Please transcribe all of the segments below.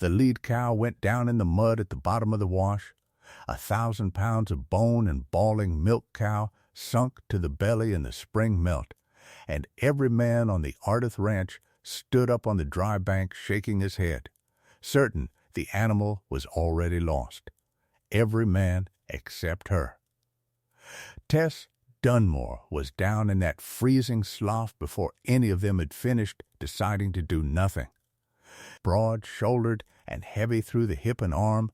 The lead cow went down in the mud at the bottom of the wash. 1,000 pounds of bone and bawling milk cow sunk to the belly in the spring melt, and every man on the Ardith ranch stood up on the dry bank shaking his head, certain the animal was already lost. Every man except her. Tess Dunmore was down in that freezing slough before any of them had finished deciding to do nothing. Broad-shouldered and heavy through the hip and arm,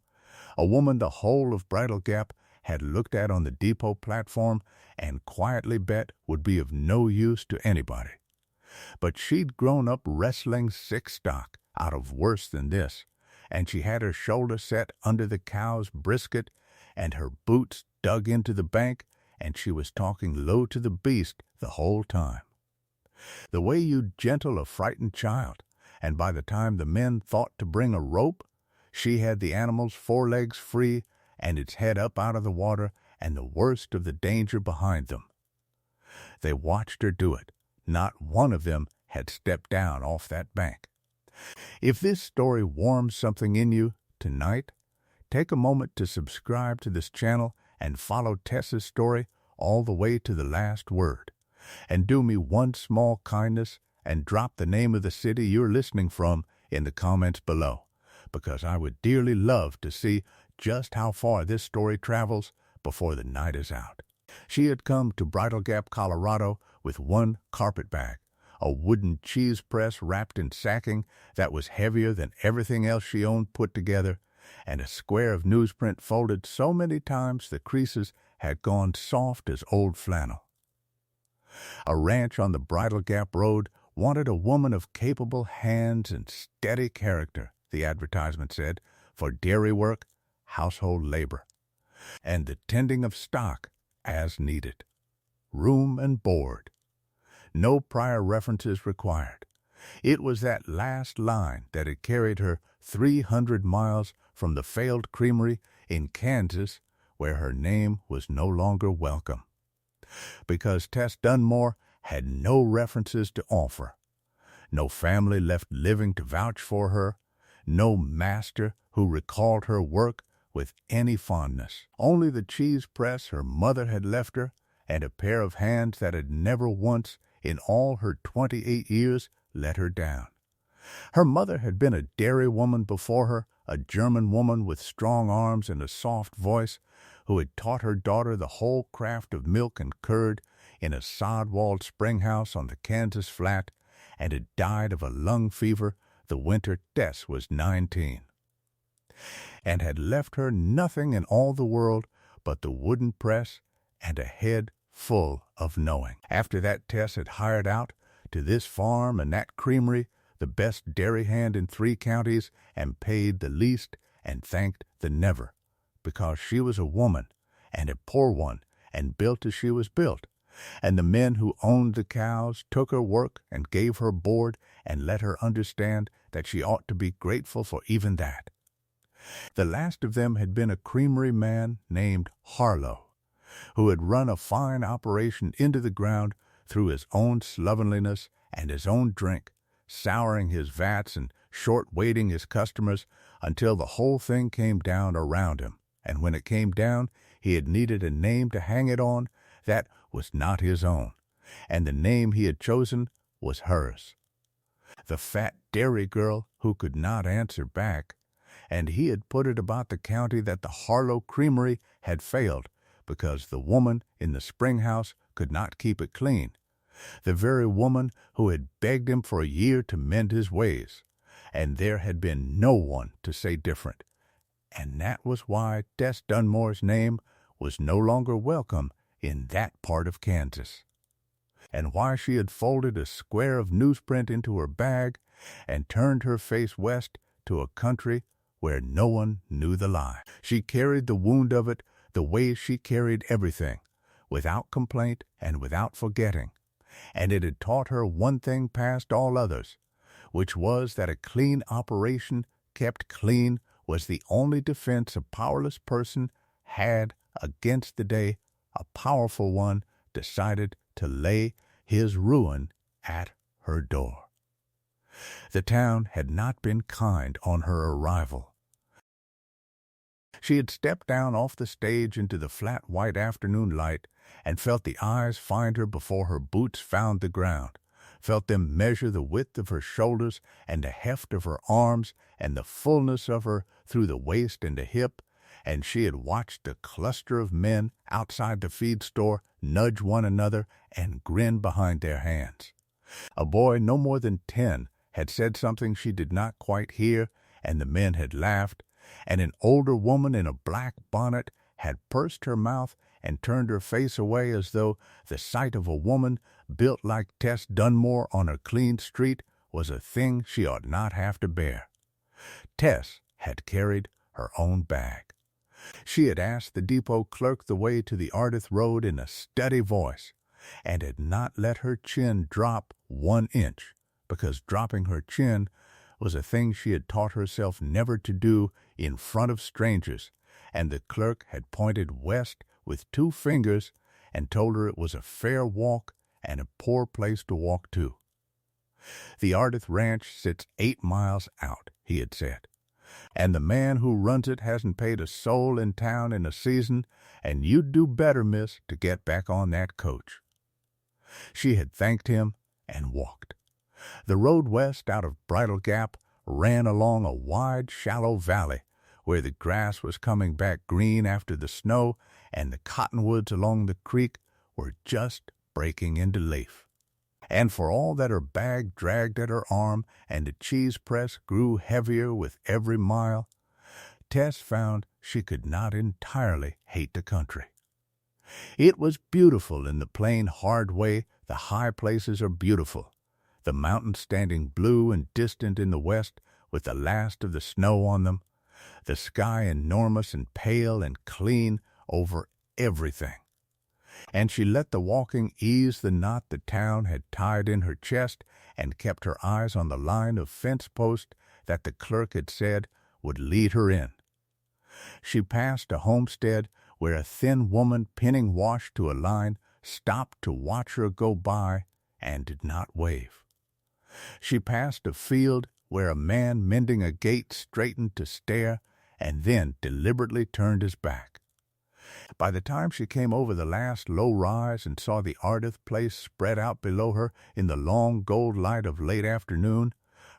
a woman the whole of Bridle Gap had looked at on the depot platform and quietly bet would be of no use to anybody. But she'd grown up wrestling sick stock out of worse than this, and she had her shoulder set under the cow's brisket and her boots dug into the bank, and she was talking low to the beast the whole time. The way you gentle a frightened child, and by the time the men thought to bring a rope, she had the animal's forelegs free and its head up out of the water and the worst of the danger behind them. They watched her do it. Not one of them had stepped down off that bank. If this story warms something in you tonight, take a moment to subscribe to this channel and follow Tess's story all the way to the last word. And do me one small kindness and drop the name of the city you're listening from in the comments below, because I would dearly love to see just how far this story travels before the night is out. She had come to Bridle Gap, Colorado with one carpet bag, a wooden cheese press wrapped in sacking that was heavier than everything else she owned put together, and a square of newsprint folded so many times the creases had gone soft as old flannel. A ranch on the Bridle Gap Road wanted a woman of capable hands and steady character, the advertisement said, for dairy work, household labor, and the tending of stock as needed. Room and board. No prior references required. It was that last line that had carried her 300 miles from the failed creamery in Kansas, where her name was no longer welcome. Because Tess Dunmore had no references to offer. No family left living to vouch for her. No master who recalled her work with any fondness. Only the cheese press her mother had left her, and a pair of hands that had never once, in all her 28 years, let her down. Her mother had been a dairy woman before her, a German woman with strong arms and a soft voice, who had taught her daughter the whole craft of milk and curd in a sod-walled spring house on the Kansas flat, and had died of a lung fever the winter Tess was 19, and had left her nothing in all the world but the wooden press and a head full of knowing. After that, Tess had hired out to this farm and that creamery, the best dairy hand in 3 counties, and paid the least and thanked the never, because she was a woman, and a poor one, and built as she was built, and the men who owned the cows took her work and gave her board and let her understand that she ought to be grateful for even that. The last of them had been a creamery man named Harlow, who had run a fine operation into the ground through his own slovenliness and his own drink, souring his vats and short-weighting his customers until the whole thing came down around him, and when it came down, he had needed a name to hang it on that was not his own, and the name he had chosen was hers. The fat dairy girl who could not answer back, and he had put it about the county that the Harlow Creamery had failed because the woman in the spring house could not keep it clean, the very woman who had begged him for a year to mend his ways, and there had been no one to say different, and that was why Tess Dunmore's name was no longer welcome in that part of Kansas, and why she had folded a square of newsprint into her bag and turned her face west to a country where no one knew the lie. She carried the wound of it the way she carried everything, without complaint and without forgetting, and it had taught her one thing past all others, which was that a clean operation kept clean was the only defense a powerless person had against the day a powerful one decided to lay his ruin at her door. The town had not been kind on her arrival. She had stepped down off the stage into the flat white afternoon light and felt the eyes find her before her boots found the ground, felt them measure the width of her shoulders and the heft of her arms and the fullness of her through the waist and the hip, and she had watched the cluster of men outside the feed store nudge one another and grin behind their hands. A boy no more than 10 had said something she did not quite hear, and the men had laughed, and an older woman in a black bonnet had pursed her mouth and turned her face away as though the sight of a woman built like Tess Dunmore on a clean street was a thing she ought not have to bear. Tess had carried her own bag. She had asked the depot clerk the way to the Ardith Road in a steady voice, and had not let her chin drop 1 inch, because dropping her chin was a thing she had taught herself never to do in front of strangers, and the clerk had pointed west with 2 fingers and told her it was a fair walk and a poor place to walk to. The Ardith Ranch sits 8 miles out, he had said, and the man who runs it hasn't paid a soul in town in a season, and you'd do better, miss, to get back on that coach. She had thanked him and walked. The road west out of Bridle Gap ran along a wide, shallow valley where the grass was coming back green after the snow, and the cottonwoods along the creek were just breaking into leaf. And for all that her bag dragged at her arm and the cheese press grew heavier with every mile, Tess found she could not entirely hate the country. It was beautiful in the plain, hard way the high places are beautiful, the mountains standing blue and distant in the west with the last of the snow on them, the sky enormous and pale and clean over everything. And she let the walking ease the knot the town had tied in her chest and kept her eyes on the line of fence post that the clerk had said would lead her in. She passed a homestead where a thin woman pinning wash to a line stopped to watch her go by and did not wave. She passed a field where a man mending a gate straightened to stare and then deliberately turned his back. By the time she came over the last low rise and saw the Ardith place spread out below her in the long gold light of late afternoon,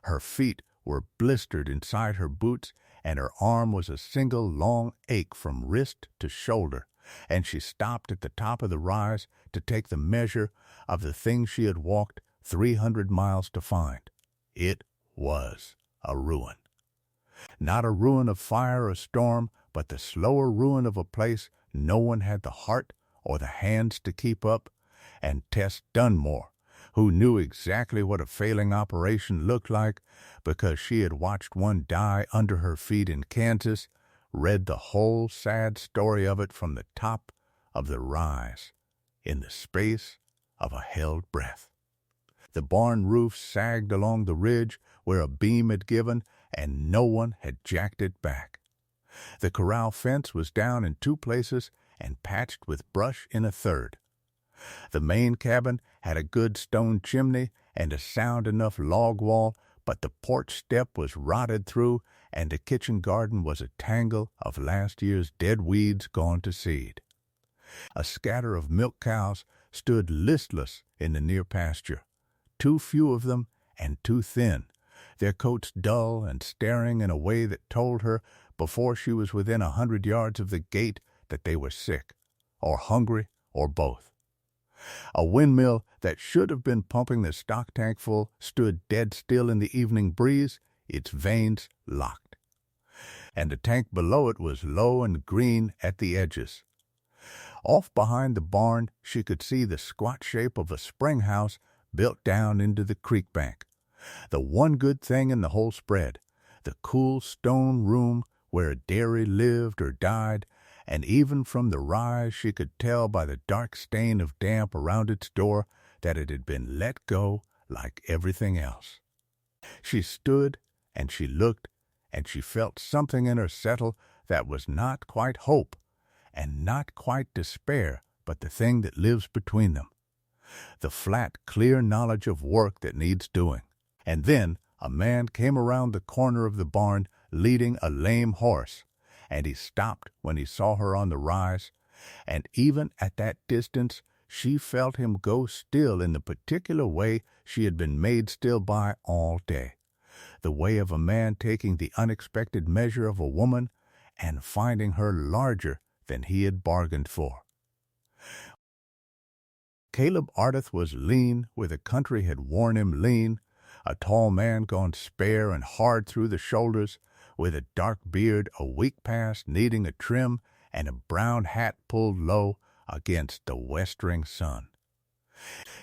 her feet were blistered inside her boots, and her arm was a single long ache from wrist to shoulder, and she stopped at the top of the rise to take the measure of the thing she had walked 300 miles to find. It was a ruin. Not a ruin of fire or storm, but the slower ruin of a place no one had the heart or the hands to keep up, and Tess Dunmore, who knew exactly what a failing operation looked like because she had watched one die under her feet in Kansas, read the whole sad story of it from the top of the rise in the space of a held breath. The barn roof sagged along the ridge where a beam had given, and no one had jacked it back. The corral fence was down in 2 places and patched with brush in a third. The main cabin had a good stone chimney and a sound enough log wall, but the porch step was rotted through, and the kitchen garden was a tangle of last year's dead weeds gone to seed. A scatter of milk cows stood listless in the near pasture, too few of them and too thin, their coats dull and staring in a way that told her before she was within 100 yards of the gate that they were sick, or hungry, or both. A windmill that should have been pumping the stock tank full stood dead still in the evening breeze, its vanes locked. And the tank below it was low and green at the edges. Off behind the barn she could see the squat shape of a spring house built down into the creek bank. The one good thing in the whole spread, the cool stone room where a dairy lived or died, and even from the rise she could tell by the dark stain of damp around its door that it had been let go like everything else. She stood and she looked, and she felt something in her settle that was not quite hope and not quite despair, but the thing that lives between them, the flat, clear knowledge of work that needs doing. And then a man came around the corner of the barn leading a lame horse, and he stopped when he saw her on the rise, and even at that distance she felt him go still in the particular way she had been made still by all day, the way of a man taking the unexpected measure of a woman and finding her larger than he had bargained for. Caleb Ardith was lean where the country had worn him lean, a tall man gone spare and hard through the shoulders, with a dark beard a week past needing a trim, and a brown hat pulled low against the westering sun.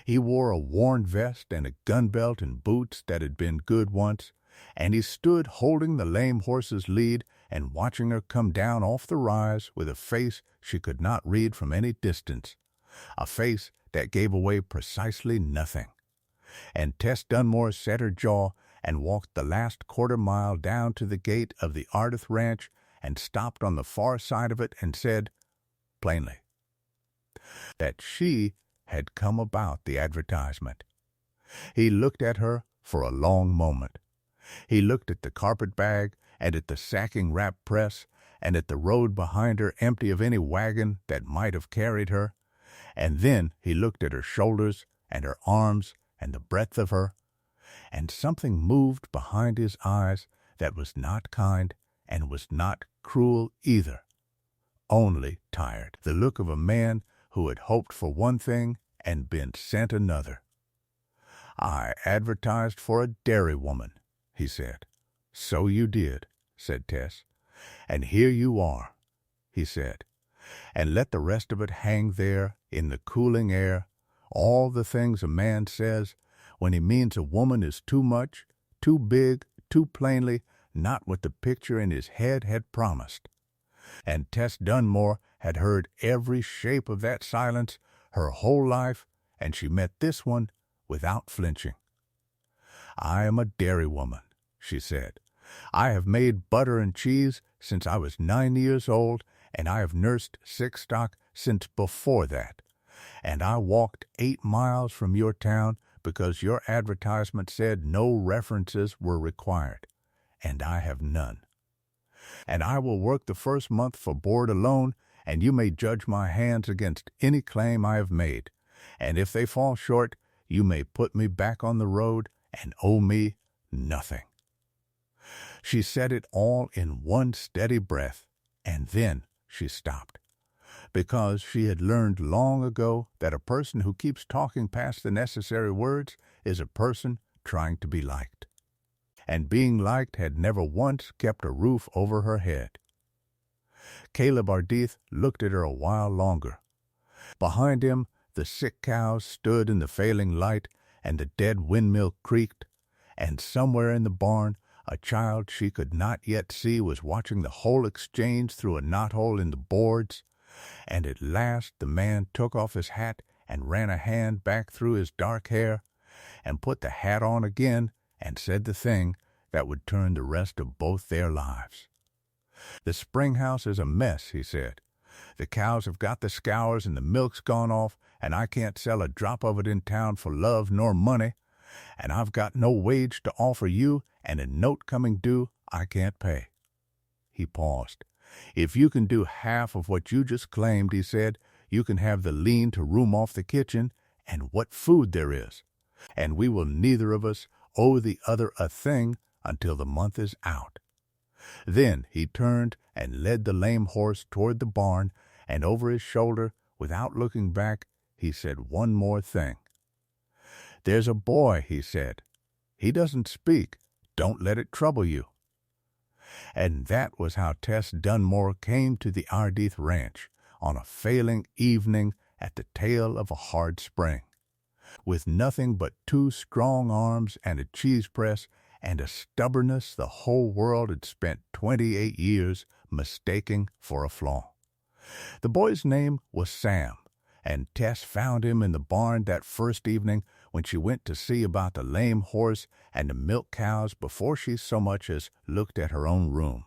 He wore a worn vest and a gun belt and boots that had been good once, and he stood holding the lame horse's lead and watching her come down off the rise with a face she could not read from any distance, a face that gave away precisely nothing. And Tess Dunmore set her jaw and walked the last quarter mile down to the gate of the Ardith Ranch and stopped on the far side of it and said, plainly, that she had come about the advertisement. He looked at her for a long moment. He looked at the carpet bag and at the sacking wrap press and at the road behind her empty of any wagon that might have carried her, and then he looked at her shoulders and her arms and the breadth of her, and something moved behind his eyes that was not kind and was not cruel either, only tired, the look of a man who had hoped for one thing and been sent another. "I advertised for a dairy woman," he said. "So you did," said Tess. "And here you are," he said. "And let the rest of it hang there in the cooling air, all the things a man says when he means a woman is too much, too big, too plainly not what the picture in his head had promised." And Tess Dunmore had heard every shape of that silence her whole life, and she met this one without flinching. "I am a dairy woman," she said. "I have made butter and cheese since I was 9 years old, and I have nursed sick stock since before that. And I walked 8 miles from your town because your advertisement said no references were required, and I have none. And I will work the first month for board alone, and you may judge my hands against any claim I have made, and if they fall short, you may put me back on the road and owe me nothing." She said it all in one steady breath, and then she stopped, because she had learned long ago that a person who keeps talking past the necessary words is a person trying to be liked. And being liked had never once kept a roof over her head. Caleb Ardith looked at her a while longer. Behind him, the sick cows stood in the failing light, and the dead windmill creaked, and somewhere in the barn a child she could not yet see was watching the whole exchange through a knothole in the boards, and at last the man took off his hat and ran a hand back through his dark hair, and put the hat on again, and said the thing that would turn the rest of both their lives. "The spring house is a mess," he said. "The cows have got the scours and the milk's gone off, and I can't sell a drop of it in town for love nor money, and I've got no wage to offer you, and a note coming due I can't pay." He paused. "If you can do half of what you just claimed," he said, "you can have the lean to room off the kitchen, and what food there is, and we will neither of us owe the other a thing until the month is out." Then he turned and led the lame horse toward the barn, and over his shoulder, without looking back, he said one more thing. "There's a boy," he said. "He doesn't speak. Don't let it trouble you." And that was how Tess Dunmore came to the Ardith Ranch on a failing evening at the tail of a hard spring, with nothing but 2 strong arms and a cheese press and a stubbornness the whole world had spent 28 years mistaking for a flaw. The boy's name was Sam, and Tess found him in the barn that first evening when she went to see about the lame horse and the milk cows before she so much as looked at her own room.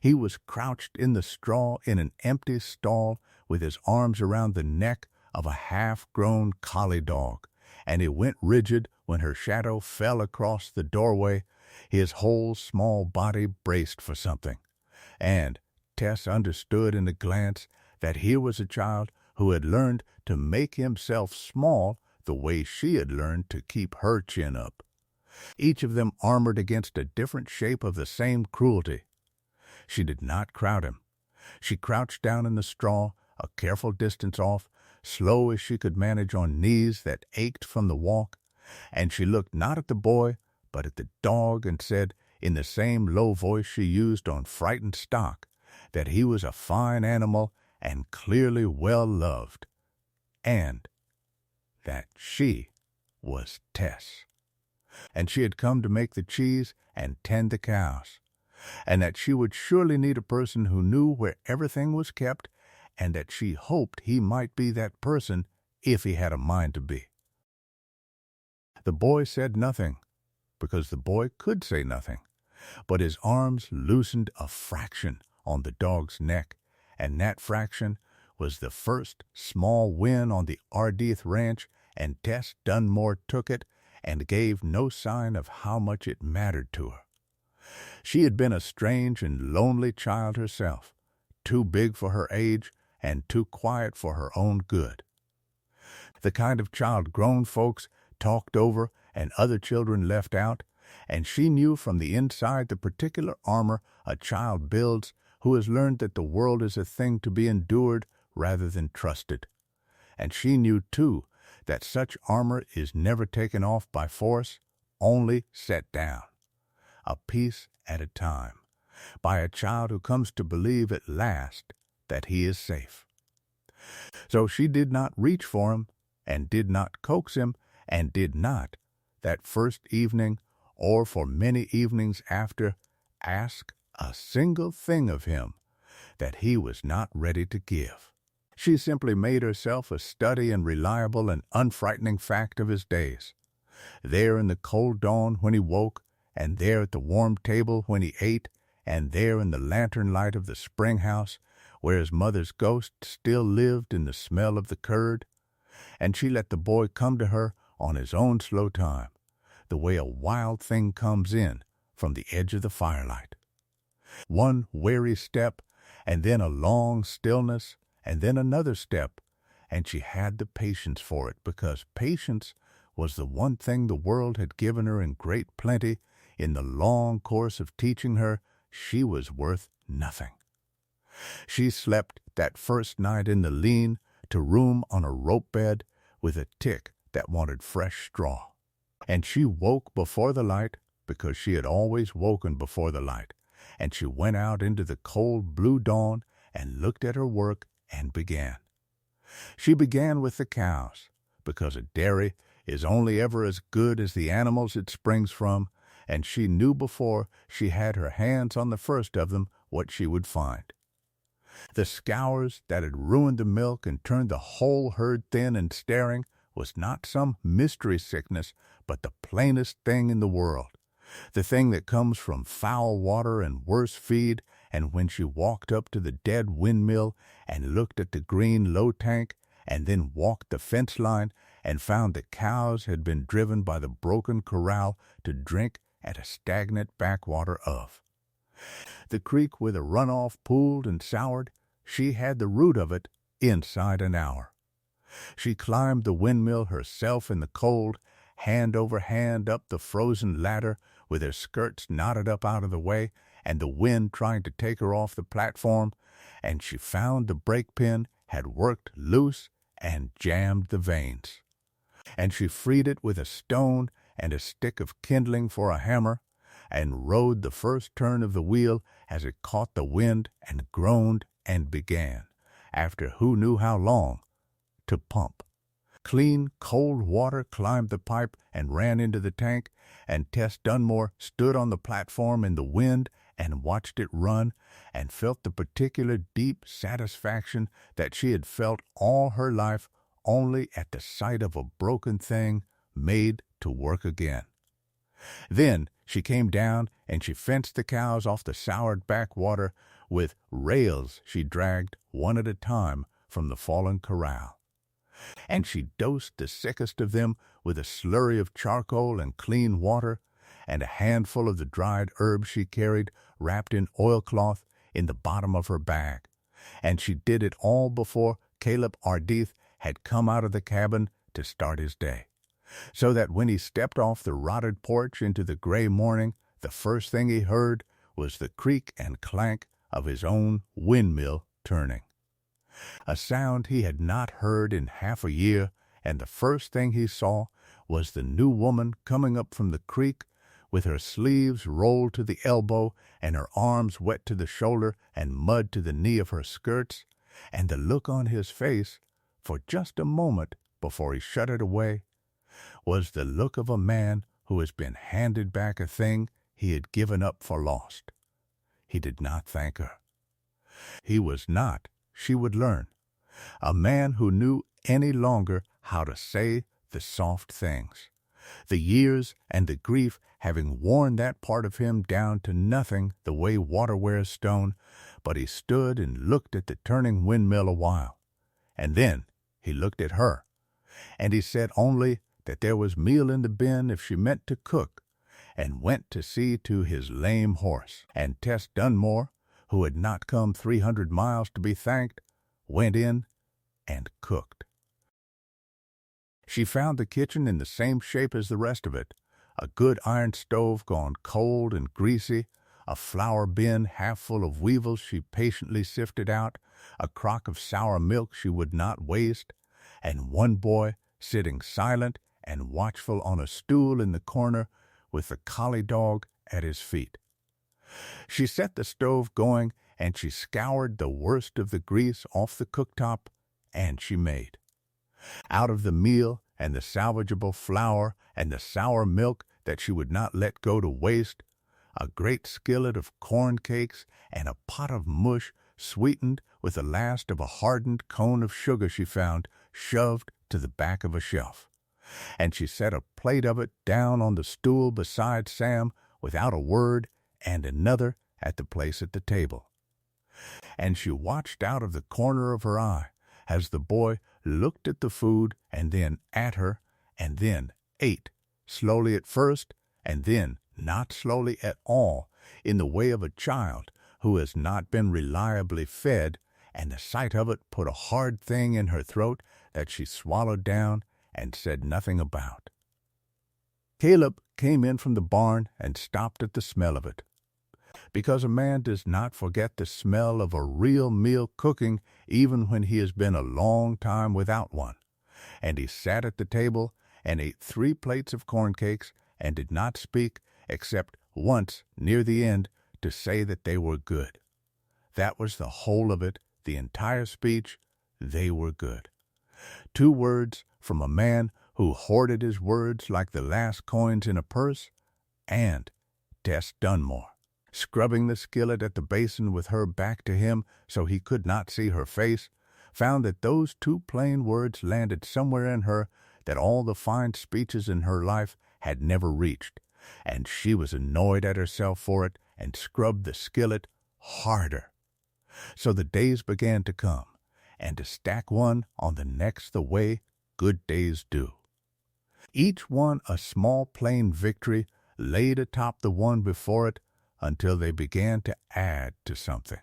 He was crouched in the straw in an empty stall with his arms around the neck of a half-grown collie dog, and he went rigid when her shadow fell across the doorway, his whole small body braced for something. And Tess understood in a glance that here was a child who had learned to make himself small the way she had learned to keep her chin up. Each of them armored against a different shape of the same cruelty. She did not crowd him. She crouched down in the straw, a careful distance off, slow as she could manage on knees that ached from the walk, and she looked not at the boy, but at the dog, and said, in the same low voice she used on frightened stock, that he was a fine animal and clearly well loved, and that she was Tess, and she had come to make the cheese and tend the cows, and that she would surely need a person who knew where everything was kept, and that she hoped he might be that person if he had a mind to be. The boy said nothing, because the boy could say nothing, but his arms loosened a fraction on the dog's neck, and that fraction was the first small win on the Ardith ranch, and Tess Dunmore took it and gave no sign of how much it mattered to her. She had been a strange and lonely child herself, too big for her age and too quiet for her own good. The kind of child grown folks talked over and other children left out, and she knew from the inside the particular armor a child builds who has learned that the world is a thing to be endured rather than trusted. And she knew, too, that such armor is never taken off by force, only set down, a piece at a time, by a child who comes to believe at last that he is safe. So she did not reach for him, and did not coax him, and did not, that first evening, or for many evenings after, ask a single thing of him that he was not ready to give. She simply made herself a steady and reliable and unfrightening fact of his days. There in the cold dawn when he woke, and there at the warm table when he ate, and there in the lantern light of the spring house, where his mother's ghost still lived in the smell of the curd, and she let the boy come to her on his own slow time, the way a wild thing comes in from the edge of the firelight. One wary step, and then a long stillness, and then another step, and she had the patience for it, because patience was the one thing the world had given her in great plenty in the long course of teaching her she was worth nothing. She slept that first night in the lean-to-room on a rope bed with a tick that wanted fresh straw. And she woke before the light, because she had always woken before the light, and she went out into the cold blue dawn and looked at her work and began. She began with the cows, because a dairy is only ever as good as the animals it springs from, and she knew before she had her hands on the first of them what she would find. The scours that had ruined the milk and turned the whole herd thin and staring was not some mystery sickness, but the plainest thing in the world, the thing that comes from foul water and worse feed. And when she walked up to the dead windmill and looked at the green low tank, and then walked the fence line and found the cows had been driven by the broken corral to drink at a stagnant backwater of the creek where the runoff pooled and soured, she had the root of it inside an hour. She climbed the windmill herself in the cold, hand over hand up the frozen ladder, with her skirts knotted up out of the way, and the wind trying to take her off the platform, and she found the brake pin had worked loose and jammed the vanes. And she freed it with a stone and a stick of kindling for a hammer, and rode the first turn of the wheel as it caught the wind and groaned and began, after who knew how long, to pump. Clean, cold water climbed the pipe and ran into the tank, and Tess Dunmore stood on the platform in the wind and watched it run, and felt the particular deep satisfaction that she had felt all her life only at the sight of a broken thing made to work again. Then she came down and she fenced the cows off the soured backwater with rails she dragged one at a time from the fallen corral. And she dosed the sickest of them with a slurry of charcoal and clean water, and a handful of the dried herbs she carried wrapped in oilcloth in the bottom of her bag. And she did it all before Caleb Ardith had come out of the cabin to start his day, so that when he stepped off the rotted porch into the gray morning, the first thing he heard was the creak and clank of his own windmill turning. A sound he had not heard in half a year, and the first thing he saw was the new woman coming up from the creek with her sleeves rolled to the elbow and her arms wet to the shoulder and mud to the knee of her skirts, and the look on his face, for just a moment before he shut it away, was the look of a man who has been handed back a thing he had given up for lost. He did not thank her. He was not, she would learn, a man who knew any longer how to say the soft things, the years and the grief having worn that part of him down to nothing the way water wears stone, but he stood and looked at the turning windmill a while, and then he looked at her, and he said only that there was meal in the bin if she meant to cook, and went to see to his lame horse, and Tess Dunmore, who had not come 300 miles to be thanked, went in and cooked. She found the kitchen in the same shape as the rest of it, a good iron stove gone cold and greasy, a flour bin half full of weevils she patiently sifted out, a crock of sour milk she would not waste, and one boy sitting silent and watchful on a stool in the corner with the collie dog at his feet. She set the stove going, and she scoured the worst of the grease off the cooktop, and she made. Out of the meal and the salvageable flour and the sour milk that she would not let go to waste, a great skillet of corn cakes and a pot of mush sweetened with the last of a hardened cone of sugar she found shoved to the back of a shelf. And she set a plate of it down on the stool beside Sam without a word, and another at the place at the table. And she watched out of the corner of her eye as the boy looked at the food and then at her, and then ate, slowly at first, and then not slowly at all, in the way of a child who has not been reliably fed, and the sight of it put a hard thing in her throat that she swallowed down and said nothing about. Caleb came in from the barn and stopped at the smell of it, because a man does not forget the smell of a real meal cooking even when he has been a long time without one, and he sat at the table and ate 3 plates of corn cakes and did not speak except once near the end to say that they were good. That was the whole of it, the entire speech. They were good. 2 words from a man who hoarded his words like the last coins in a purse, and Tess Dunmore, scrubbing the skillet at the basin with her back to him so he could not see her face, found that those 2 plain words landed somewhere in her that all the fine speeches in her life had never reached, and she was annoyed at herself for it and scrubbed the skillet harder. So the days began to come, and to stack one on the next the way good days do. Each one a small plain victory laid atop the one before it until they began to add to something.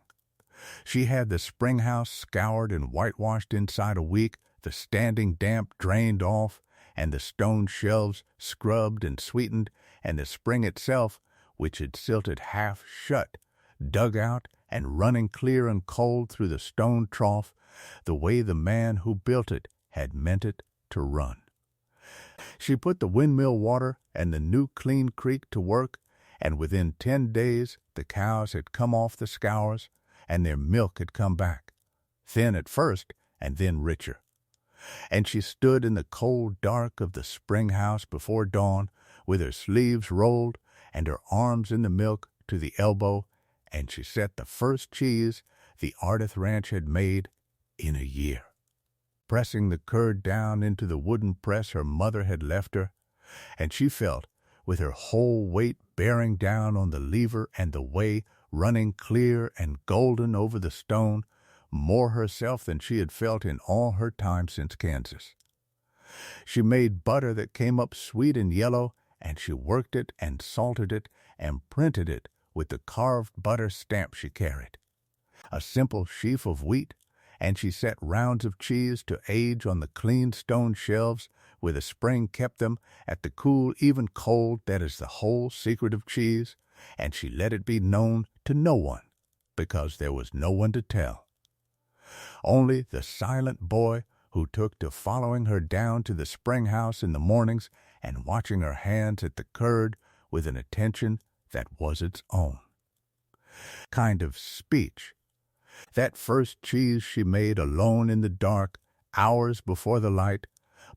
She had the spring house scoured and whitewashed inside a week, the standing damp drained off, and the stone shelves scrubbed and sweetened, and the spring itself, which had silted half shut, dug out and running clear and cold through the stone trough, the way the man who built it had meant it to run. She put the windmill water and the new clean creek to work, and within 10 days the cows had come off the scours, and their milk had come back, thin at first and then richer. And she stood in the cold dark of the spring house before dawn, with her sleeves rolled and her arms in the milk to the elbow, and she set the first cheese the Ardith Ranch had made in a year, pressing the curd down into the wooden press her mother had left her, and she felt, with her whole weight bearing down on the lever and the whey running clear and golden over the stone, more herself than she had felt in all her time since Kansas. She made butter that came up sweet and yellow, and she worked it and salted it and printed it with the carved butter stamp she carried. A simple sheaf of wheat, and she set rounds of cheese to age on the clean stone shelves where the spring kept them at the cool, even cold that is the whole secret of cheese, and she let it be known to no one, because there was no one to tell. Only the silent boy who took to following her down to the spring house in the mornings and watching her hands at the curd with an attention that was its own. Kind of speech. That first cheese she made alone in the dark, hours before the light,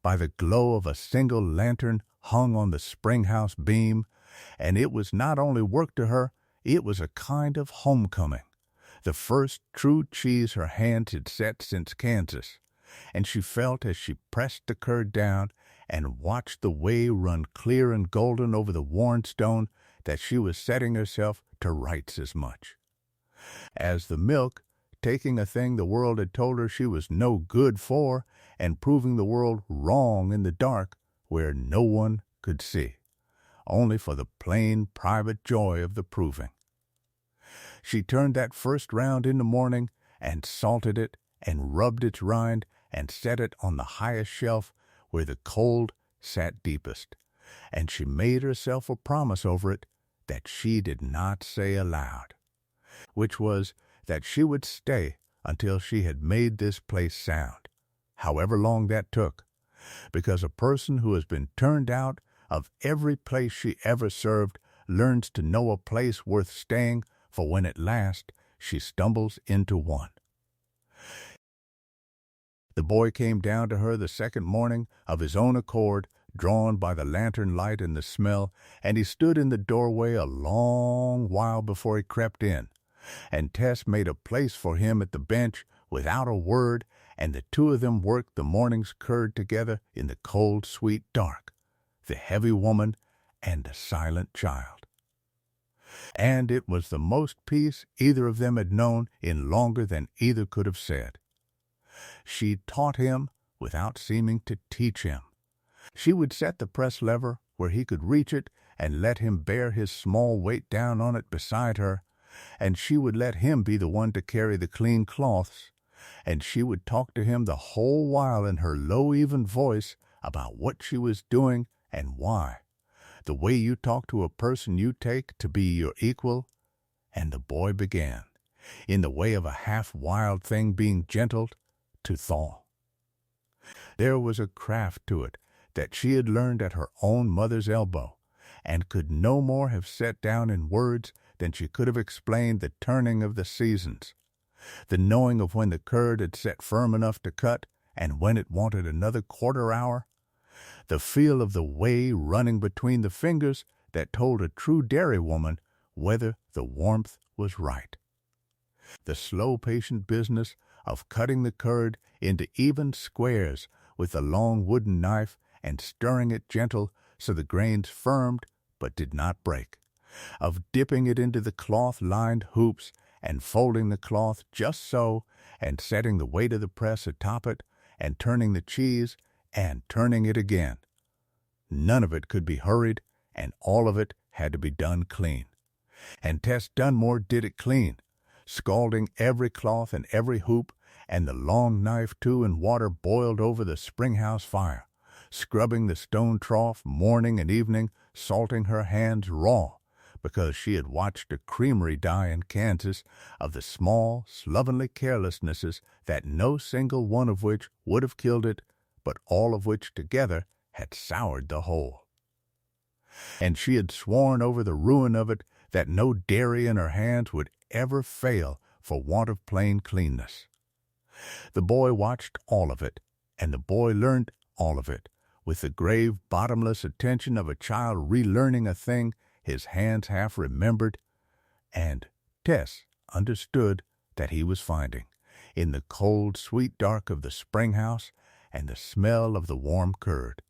by the glow of a single lantern hung on the spring house beam, and it was not only work to her, it was a kind of homecoming, the first true cheese her hands had set since Kansas, and she felt as she pressed the curd down and watched the whey run clear and golden over the worn stone that she was setting herself to rights as much. As the milk, taking a thing the world had told her she was no good for and proving the world wrong in the dark where no one could see, only for the plain private joy of the proving. She turned that first round in the morning and salted it and rubbed its rind and set it on the highest shelf where the cold sat deepest, and she made herself a promise over it that she did not say aloud, which was that she would stay until she had made this place sound, however long that took, because a person who has been turned out of every place she ever served learns to know a place worth staying for when at last she stumbles into one. The boy came down to her the second morning of his own accord, drawn by the lantern light and the smell, and he stood in the doorway a long while before he crept in, and Tess made a place for him at the bench without a word, and the two of them worked the morning's curd together in the cold, sweet dark, the heavy woman and the silent child. And it was the most peace either of them had known in longer than either could have said. She taught him without seeming to teach him. She would set the press lever where he could reach it and let him bear his small weight down on it beside her, and she would let him be the one to carry the clean cloths, and she would talk to him the whole while in her low, even voice about what she was doing and why, the way you talk to a person you take to be your equal. And the boy began, in the way of a half-wild thing being gentled, to thaw. There was a craft to it that she had learned at her own mother's elbow, and could no more have set down in words than she could have explained the turning of the seasons, the knowing of when the curd had set firm enough to cut and when it wanted another quarter hour, the feel of the whey running between the fingers that told a true dairy woman whether the warmth was right, the slow, patient business of cutting the curd into even squares with a long wooden knife and stirring it gentle so the grains firmed but did not break, of dipping it into the cloth-lined hoops and folding the cloth just so and setting the weight of the press atop it and turning the cheese and turning it again. None of it could be hurried, and all of it had to be done clean. And Tess Dunmore did it clean, scalding every cloth and every hoop, and the long knife too in water boiled over the spring-house fire, scrubbing the stone trough morning and evening, salting her hands raw, because she had watched a creamery die in Kansas of the small, slovenly carelessnesses that no single one of which would have killed it, but all of which together had soured the whole. And she had sworn over the ruin of it that no dairy in her hands would ever fail for want of plain cleanness. The boy watched all of it, and the boy learned all of it, with the grave, bottomless attention of a child relearning a thing his hands half remembered, and Tess understood that he was finding, in the cold, sweet dark of the spring house and the smell of the warm curd,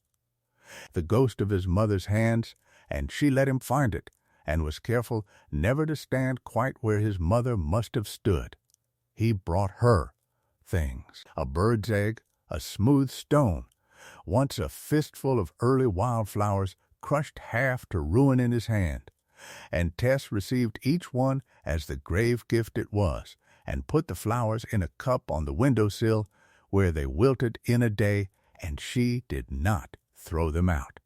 the ghost of his mother's hands, and she let him find it, and was careful never to stand quite where his mother must have stood. He brought her things. A bird's egg, a smooth stone, once a fistful of early wildflowers crushed half to ruin in his hand, and Tess received each one as the grave gift it was, and put the flowers in a cup on the window-sill, where they wilted in a day, and she did not throw them out.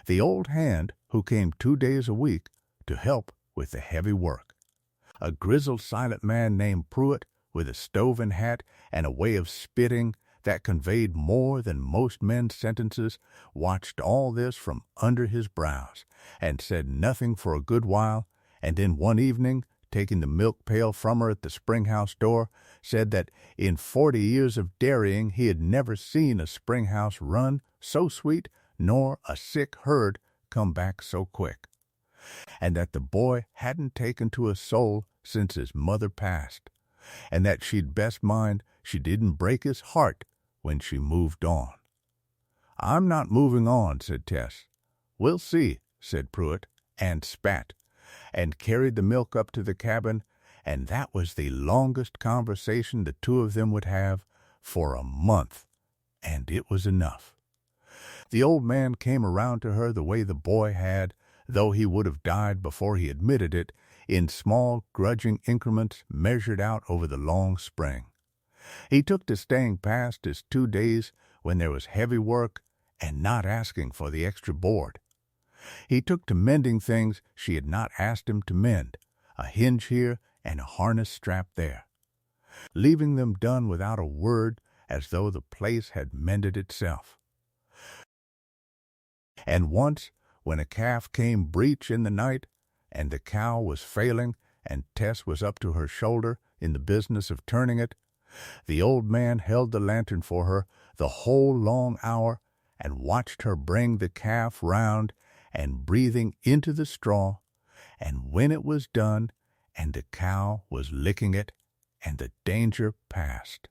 The old hand who came 2 days a week to help with the heavy work. A grizzled, silent man named Pruitt, with a stove and hat and a way of spitting that conveyed more than most men's sentences, watched all this from under his brows, and said nothing for a good while, and then one evening, taking the milk pail from her at the spring-house door, said that in 40 years of dairying he had never seen a spring-house run so sweet, nor a sick herd come back so quick, and that the boy hadn't taken to a soul since his mother passed, and that she'd best mind she didn't break his heart when she moved on. "I'm not moving on," said Tess. "We'll see," said Pruitt, and spat, and carried the milk up to the cabin, and that was the longest conversation the two of them would have for a month, and it was enough. The old man came around to her the way the boy had, though he would have died before he admitted it, in small, grudging increments measured out over the long spring. He took to staying past his 2 days when there was heavy work and not asking for the extra board. He took to mending things she had not asked him to mend, a hinge here and a harness strap there, leaving them done without a word, as though the place had mended itself. And once, when a calf came breech in the night, and the cow was failing, and Tess was up to her shoulder in the business of turning it, the old man held the lantern for her the whole long hour, and watched her bring the calf round, and breathing into the straw, and when it was done, and the cow was licking it, and the danger past.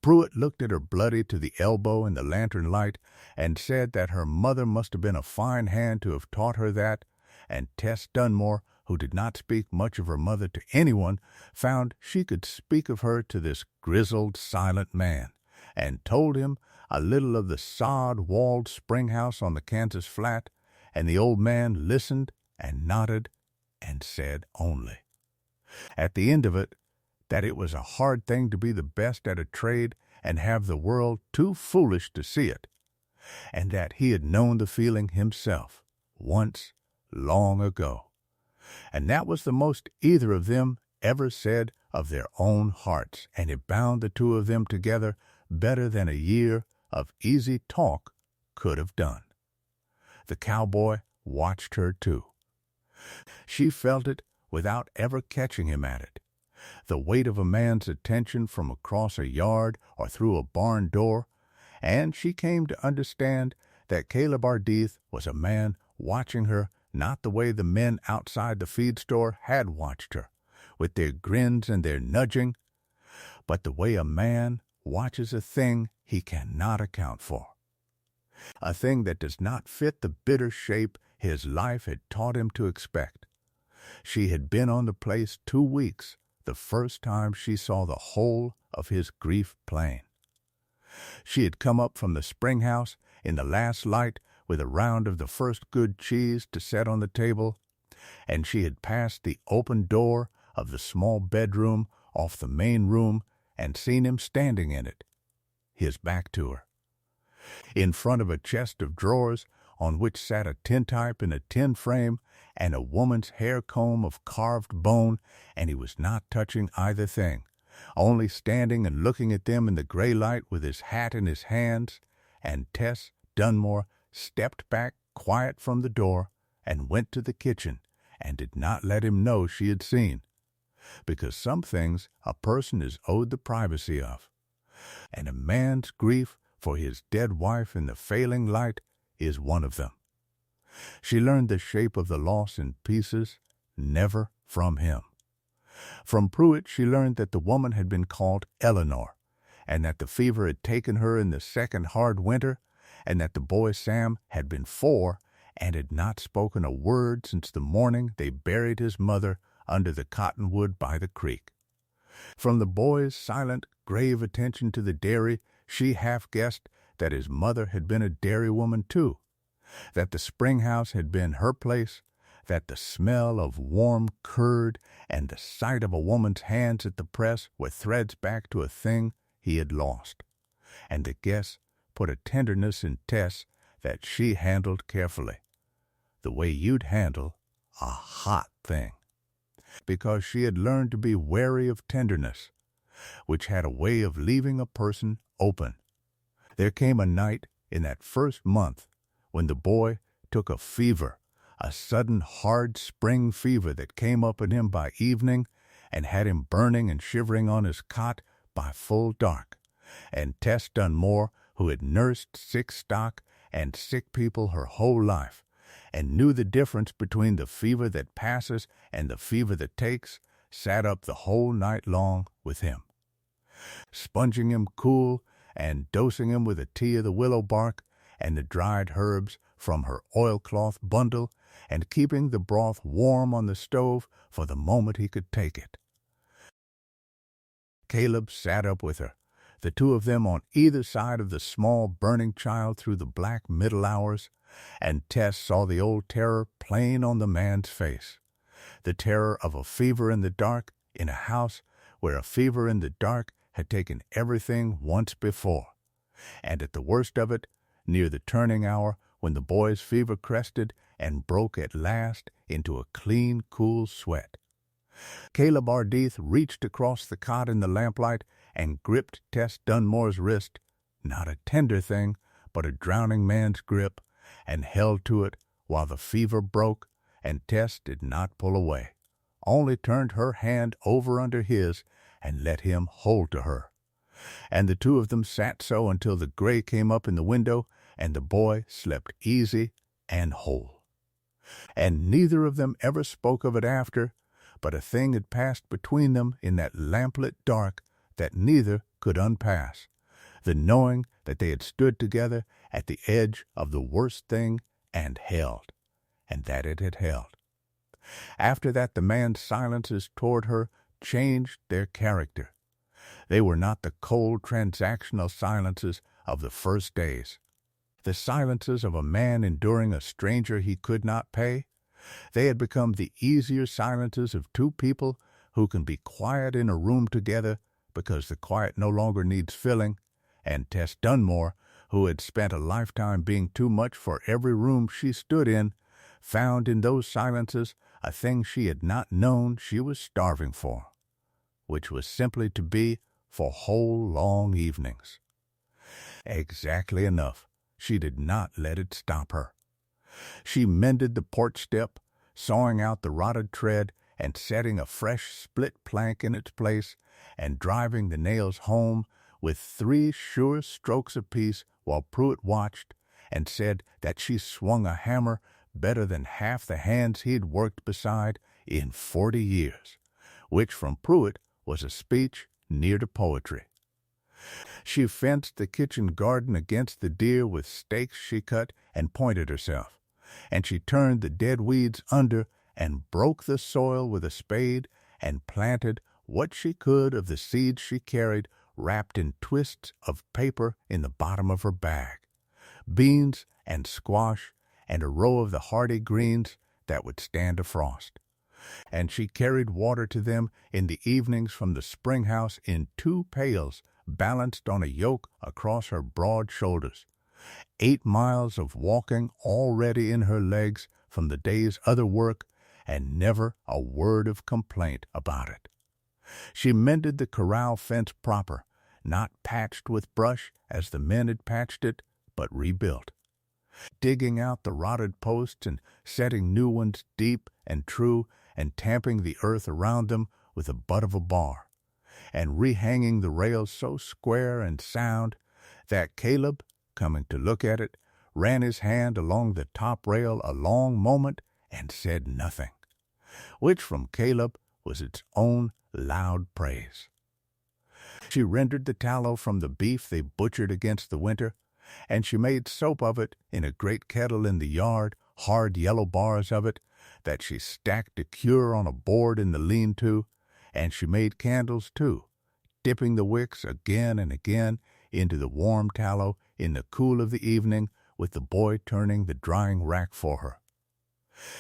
Pruitt looked at her bloody to the elbow in the lantern light, and said that her mother must have been a fine hand to have taught her that, and Tess Dunmore, who did not speak much of her mother to anyone, found she could speak of her to this grizzled, silent man, and told him a little of the sod-walled spring-house on the Kansas flat, and the old man listened and nodded and said only, at the end of it, that it was a hard thing to be the best at a trade and have the world too foolish to see it, and that he had known the feeling himself once long ago, and that was the most either of them ever said of their own hearts, and it bound the two of them together better than a year of easy talk could have done. The cowboy watched her too. She felt it without ever catching him at it, the weight of a man's attention from across a yard or through a barn door, and she came to understand that Caleb Ardith was a man watching her not the way the men outside the feed store had watched her, with their grins and their nudging, but the way a man watches a thing he cannot account for, a thing that does not fit the bitter shape his life had taught him to expect. She had been on the place 2 weeks, the first time she saw the whole of his grief plain. She had come up from the spring house in the last light with a round of the first good cheese to set on the table, and she had passed the open door of the small bedroom off the main room and seen him standing in it, his back to her, in front of a chest of drawers on which sat a tintype in a tin frame and a woman's hair comb of carved bone, and he was not touching either thing, only standing and looking at them in the gray light with his hat in his hands, and Tess Dunmore stepped back quiet from the door and went to the kitchen and did not let him know she had seen, because some things a person is owed the privacy of, and a man's grief for his dead wife in the failing light is one of them. She learned the shape of the loss in pieces, never from him. From Pruitt she learned that the woman had been called Eleanor, and that the fever had taken her in the second hard winter, and that the boy Sam had been 4 and had not spoken a word since the morning they buried his mother under the cottonwood by the creek. From the boy's silent, grave attention to the dairy, she half guessed that his mother had been a dairywoman too, that the spring house had been her place, that the smell of warm curd and the sight of a woman's hands at the press were threads back to a thing he had lost. And the guess put a tenderness in Tess that she handled carefully, the way you'd handle a hot thing, because she had learned to be wary of tenderness, which had a way of leaving a person open. There came a night in that first month when the boy took a fever, a sudden hard spring fever that came up in him by evening and had him burning and shivering on his cot by full dark. And Tess Dunmore, who had nursed sick stock and sick people her whole life, and knew the difference between the fever that passes and the fever that takes, sat up the whole night long with him, sponging him cool and dosing him with a tea of the willow bark and the dried herbs from her oilcloth bundle, and keeping the broth warm on the stove for the moment he could take it. Caleb sat up with her, the two of them on either side of the small burning child through the black middle hours, and Tess saw the old terror plain on the man's face, the terror of a fever in the dark in a house where a fever in the dark had taken everything once before, and at the worst of it, near the turning hour when the boy's fever crested and broke at last into a clean, cool sweat. Caleb Ardith reached across the cot in the lamplight and gripped Tess Dunmore's wrist, not a tender thing, but a drowning man's grip, and held to it while the fever broke, and Tess did not pull away, only turned her hand over under his and let him hold to her. And the two of them sat so until the gray came up in the window, and the boy slept easy and whole. And neither of them ever spoke of it after, but a thing had passed between them in that lamplit dark that neither could unpass, the knowing that they had stood together at the edge of the worst thing and held, and that it had held. After that the man's silences toward her changed their character. They were not the cold transactional silences of the first days, the silences of a man enduring a stranger he could not pay. They had become the easier silences of two people who can be quiet in a room together because the quiet no longer needs filling, and Tess Dunmore, who had spent a lifetime being too much for every room she stood in, found in those silences a thing she had not known she was starving for, which was simply to be for whole long evenings. Exactly enough, she did not let it stop her. She mended the porch step, sawing out the rotted tread and setting a fresh split plank in its place, and driving the nails home with 3 sure strokes apiece while Pruitt watched and said that she swung a hammer better than half the hands he'd worked beside in 40 years, which from Pruitt was a speech near to poetry. She fenced the kitchen garden against the deer with stakes she cut and pointed herself, and she turned the dead weeds under and broke the soil with a spade and planted what she could of the seeds she carried wrapped in twists of paper in the bottom of her bag, beans and squash and a row of the hardy greens that would stand a frost. And she carried water to them in the evenings from the spring house in 2 pails balanced on a yoke across her broad shoulders. 8 miles of walking already in her legs from the day's other work, and never a word of complaint about it. She mended the corral fence proper, not patched with brush as the men had patched it, but rebuilt, digging out the rotted posts and setting new ones deep and true, and tamping the earth around them with the butt of a bar, and rehanging the rails so square and sound that Caleb, coming to look at it, ran his hand along the top rail a long moment and said nothing, which from Caleb was its own loud praise. She rendered the tallow from the beef they butchered against the winter, and she made soap of it in a great kettle in the yard, hard yellow bars of it, that she stacked to cure on a board in the lean-to, And she made candles, too, dipping the wicks again and again into the warm tallow in the cool of the evening, with the boy turning the drying rack for her.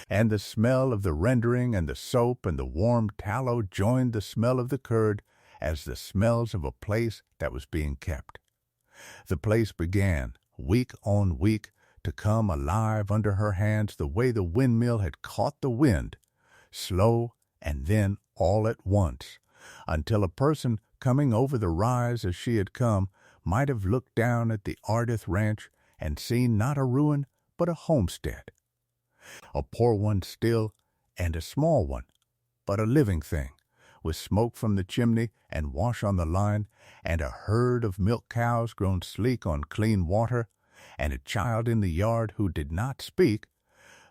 And the smell of the rendering and the soap and the warm tallow joined the smell of the curd as the smells of a place that was being kept. The place began, week on week, to come alive under her hands the way the windmill had caught the wind, slow and then all at once, until a person coming over the rise as she had come might have looked down at the Ardith ranch and seen not a ruin but a homestead. A poor one still, and a small one, but a living thing, with smoke from the chimney and wash on the line, and a herd of milk cows grown sleek on clean water, and a child in the yard who did not speak,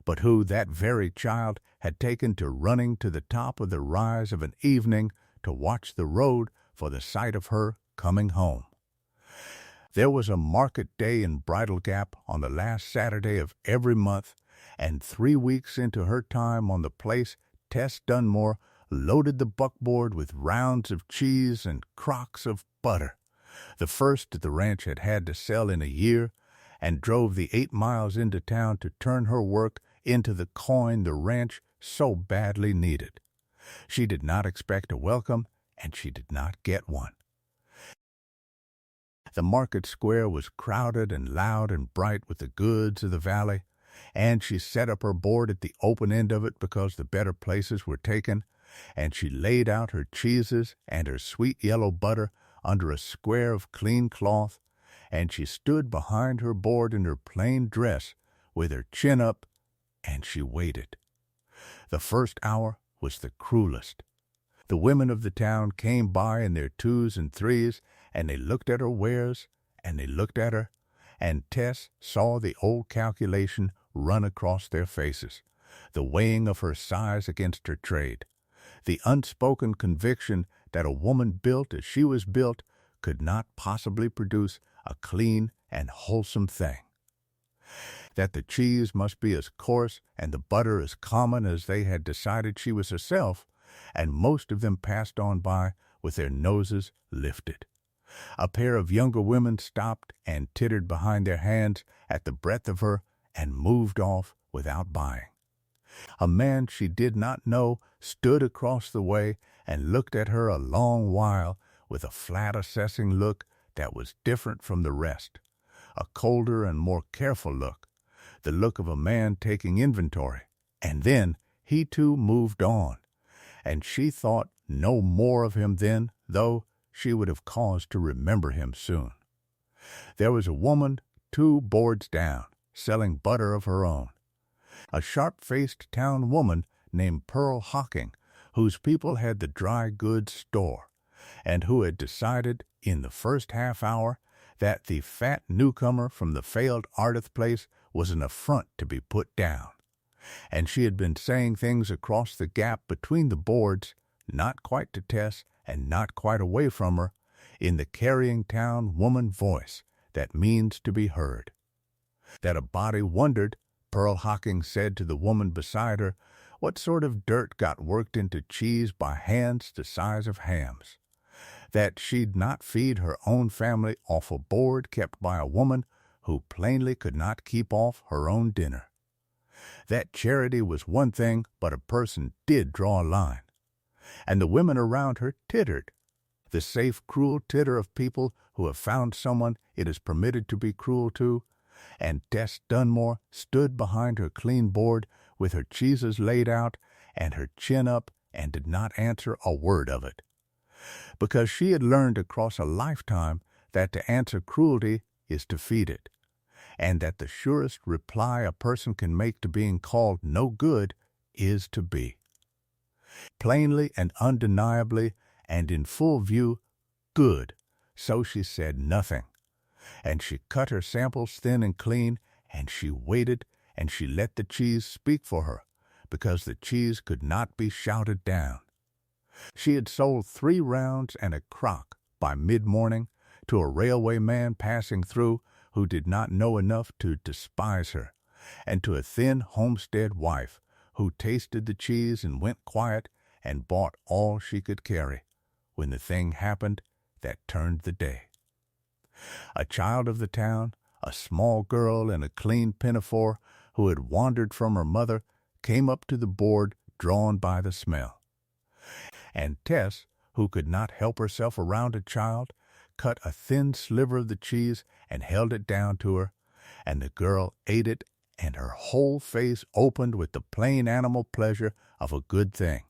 but who that very child had taken to running to the top of the rise of an evening to watch the road for the sight of her coming home. There was a market day in Bridle Gap on the last Saturday of every month, and 3 weeks into her time on the place, Tess Dunmore loaded the buckboard with rounds of cheese and crocks of butter, the first the ranch had had to sell in a year, and drove the 8 miles into town to turn her work into the coin the ranch so badly needed. She did not expect a welcome, and she did not get one. The market square was crowded and loud and bright with the goods of the valley, and she set up her board at the open end of it because the better places were taken, and she laid out her cheeses and her sweet yellow butter under a square of clean cloth, and she stood behind her board in her plain dress with her chin up, and she waited. The first hour was the cruelest. The women of the town came by in their 2s and 3s, and they looked at her wares, and they looked at her, and Tess saw the old calculation run across their faces, the weighing of her size against her trade, the unspoken conviction that a woman built as she was built could not possibly produce a clean and wholesome thing, that the cheese must be as coarse and the butter as common as they had decided she was herself, and most of them passed on by with their noses lifted. A pair of younger women stopped and tittered behind their hands at the breadth of her and moved off without buying. A man she did not know stood across the way and looked at her a long while with a flat assessing look that was different from the rest, a colder and more careful look, the look of a man taking inventory, and then he too moved on, and she thought no more of him then, though she would have cause to remember him soon. There was a woman 2 boards down, selling butter of her own, a sharp-faced town woman named Pearl Hocking, whose people had the dry goods store, and who had decided in the first half hour that the fat newcomer from the failed Ardith place was an affront to be put down, and she had been saying things across the gap between the boards, not quite to Tess and not quite away from her, in the carrying town woman voice that means to be heard. That a body wondered, Pearl Hocking said to the woman beside her, what sort of dirt got worked into cheese by hands the size of hams. That she'd not feed her own family off a board kept by a woman who plainly could not keep off her own dinner. That charity was one thing, but a person did draw a line. And the women around her tittered, the safe, cruel titter of people who have found someone it is permitted to be cruel to, and Tess Dunmore stood behind her clean board with her cheeses laid out and her chin up and did not answer a word of it, because she had learned across a lifetime that to answer cruelty is to feed it, and that the surest reply a person can make to being called no good is to be. Plainly and undeniably and in full view, good, so she said nothing, and she cut her samples thin and clean, and she waited, and she let the cheese speak for her, because the cheese could not be shouted down. She had sold 3 rounds and a crock by mid-morning to a railway man passing through who did not know enough to despise her, and to a thin homestead wife who tasted the cheese and went quiet and bought all she could carry when the thing happened that turned the day. A child of the town, a small girl in a clean pinafore who had wandered from her mother, came up to the board drawn by the smell. And Tess, who could not help herself around a child, cut a thin sliver of the cheese and held it down to her, and the girl ate it, and her whole face opened with the plain animal pleasure of a good thing,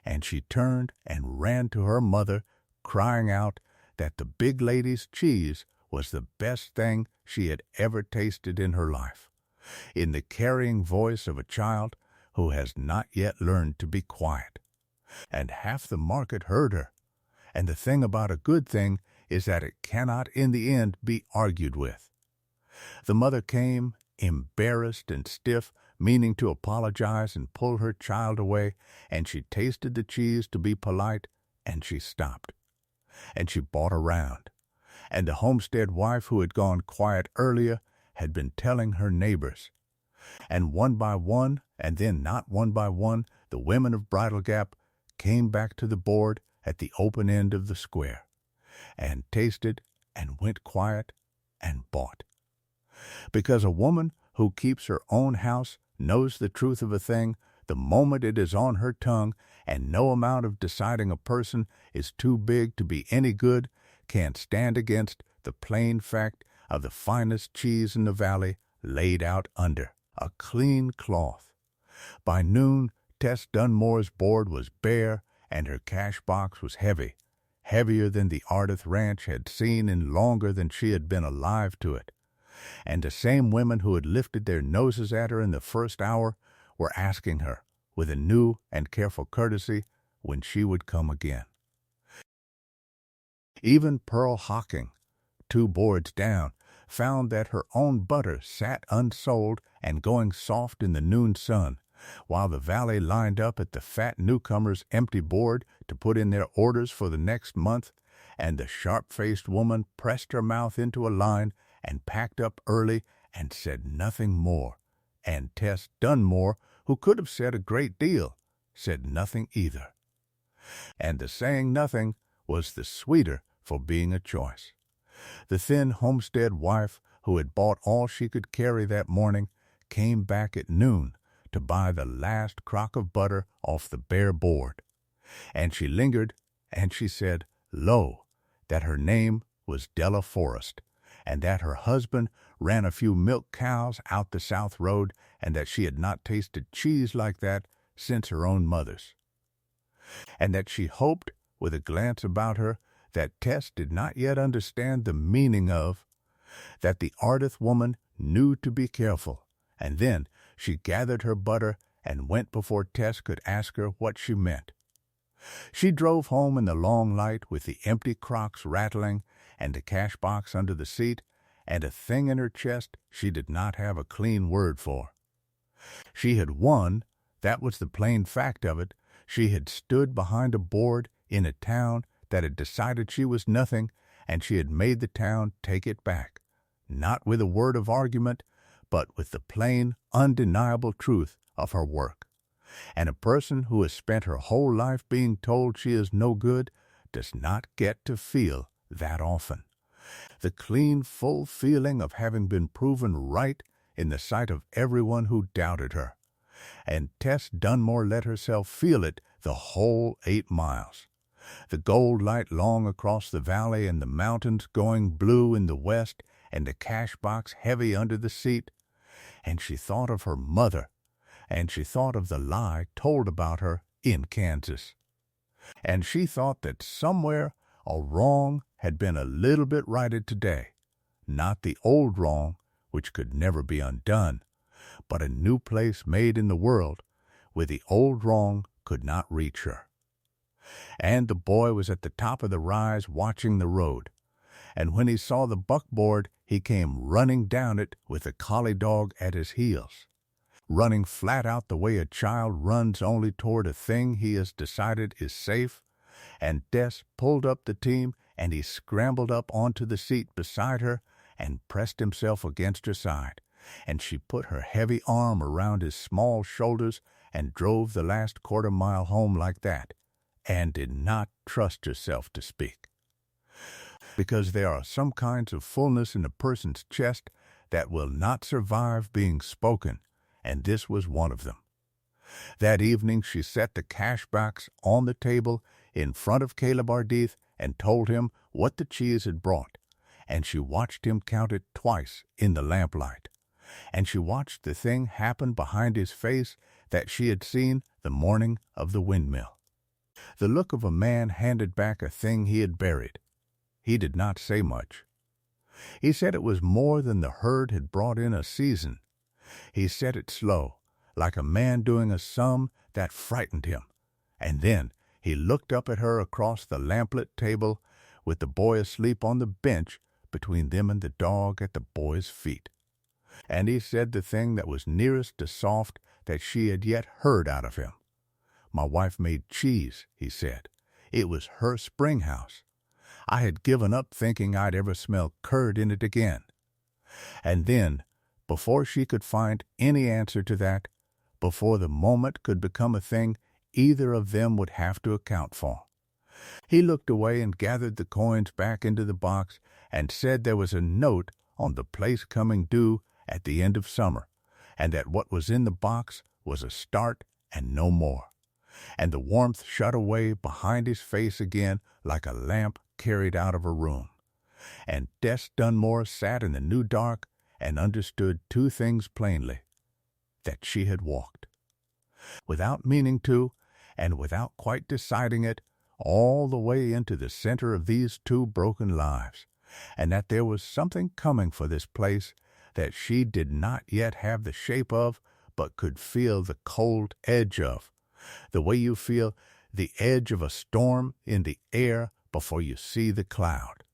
and she turned and ran to her mother, crying out that the big lady's cheese was the best thing she had ever tasted in her life, in the carrying voice of a child who has not yet learned to be quiet. And half the market heard her. And the thing about a good thing is that it cannot in the end be argued with. The mother came, embarrassed and stiff, meaning to apologize and pull her child away, and she tasted the cheese to be polite, and she stopped. And she bought around. And the homestead wife who had gone quiet earlier had been telling her neighbors. And one by one, and then not one by one, the women of Bridle Gap came back to the board at the open end of the square, and tasted, and went quiet, and bought. Because a woman who keeps her own house knows the truth of a thing the moment it is on her tongue, and no amount of deciding a person is too big to be any good can't stand against the plain fact of the finest cheese in the valley laid out under a clean cloth. By noon, Tess Dunmore's board was bare, and her cash box was heavy, heavier than the Ardith Ranch had seen in longer than she had been alive to it. And the same women who had lifted their noses at her in the first hour were asking her, with a new and careful courtesy, when she would come again. Even Pearl Hocking, 2 boards down, found that her own butter sat unsold and going soft in the noon sun, while the valley lined up at the fat newcomers' empty board to put in their orders for the next month, and the sharp-faced woman pressed her mouth into a line and packed up early and said nothing more, and Tess Dunmore, who could have said a great deal, said nothing either. And the saying nothing was the sweeter for being a choice. The thin homestead wife, who had bought all she could carry that morning, came back at noon to buy the last crock of butter off the bare board. And she lingered, and she said, lo, that her name was Della Forrest, and that her husband ran a few milk cows out the south road, and that she had not tasted cheese like that since her own mother's. And that she hoped, with a glance about her, that Tess did not yet understand the meaning of, that the Ardith woman knew to be careful, and then she gathered her butter and went before Tess could ask her what she meant. She drove home in the long light with the empty crocks rattling and the cash box under the seat, and a thing in her chest she did not have a clean word for. She had won, that was the plain fact of it. She had stood behind a board in a town that had decided she was nothing, and she had made the town take it back, not with a word of argument, but with the plain, undeniable truth of her work. And a person who has spent her whole life being told she is no good does not get to feel that often. The clean, full feeling of having been proven right in the sight of everyone who doubted her. And Tess Dunmore let herself feel it the whole 8 miles. The gold light long across the valley and the mountains going blue in the west, and the cash box heavy under the seat. And she thought of her mother, and she thought of the lie told about her in Kansas. And she thought that somewhere a wrong had been a little bit righted today, not the old wrong, which could never be undone, but a new place made in the world where the old wrong could not reach her. And the boy was at the top of the rise watching the road, and when he saw the buckboard, he came running down it with the collie dog at his heels, running flat out the way a child runs only toward a thing he has decided is safe. And Tess pulled up the team, and he scrambled up onto the seat beside her and pressed himself against her side, and she put her heavy arm around his small shoulders and drove the last quarter-mile home like that, and did not trust herself to speak. Because there are some kinds of fullness in a person's chest that will not survive being spoken, and this was one of them. That evening she set the cash box on the table in front of Caleb Ardith and told him what the cheese had brought, and she watched him count it twice in the lamplight, and she watched the thing happen behind his face that she had seen the morning of the windmill. The look of a man handed back a thing he had buried. He did not say much. He said it was more than the herd had brought in a season. He said it slow, like a man doing a sum that frightened him, and then he looked up at her across the lamplit table with the boy asleep on the bench between them and the dog at the boy's feet. And he said the thing that was nearest to soft that she had yet heard out of him. My wife made cheese, he said. It was her spring house. I had given up thinking I'd ever smell curd in it again. And then, before she could find any answer to that, before the moment could become a thing either of them would have to account for, he looked away and gathered the coins back into the box and said there was a note on the place coming due at the end of summer, and that what was in the box was a start and no more. And the warmth shut away behind his face again like a lamp carried out of a room. And Tess Dunmore sat in the new dark and understood two things plainly: that she had walked, without meaning to, and without quite deciding it, all the way into the center of these two broken lives, and that there was something coming for this place that she did not yet have the shape of, but could feel the cold edge of, the way you feel the edge of a storm in the air before you see the cloud.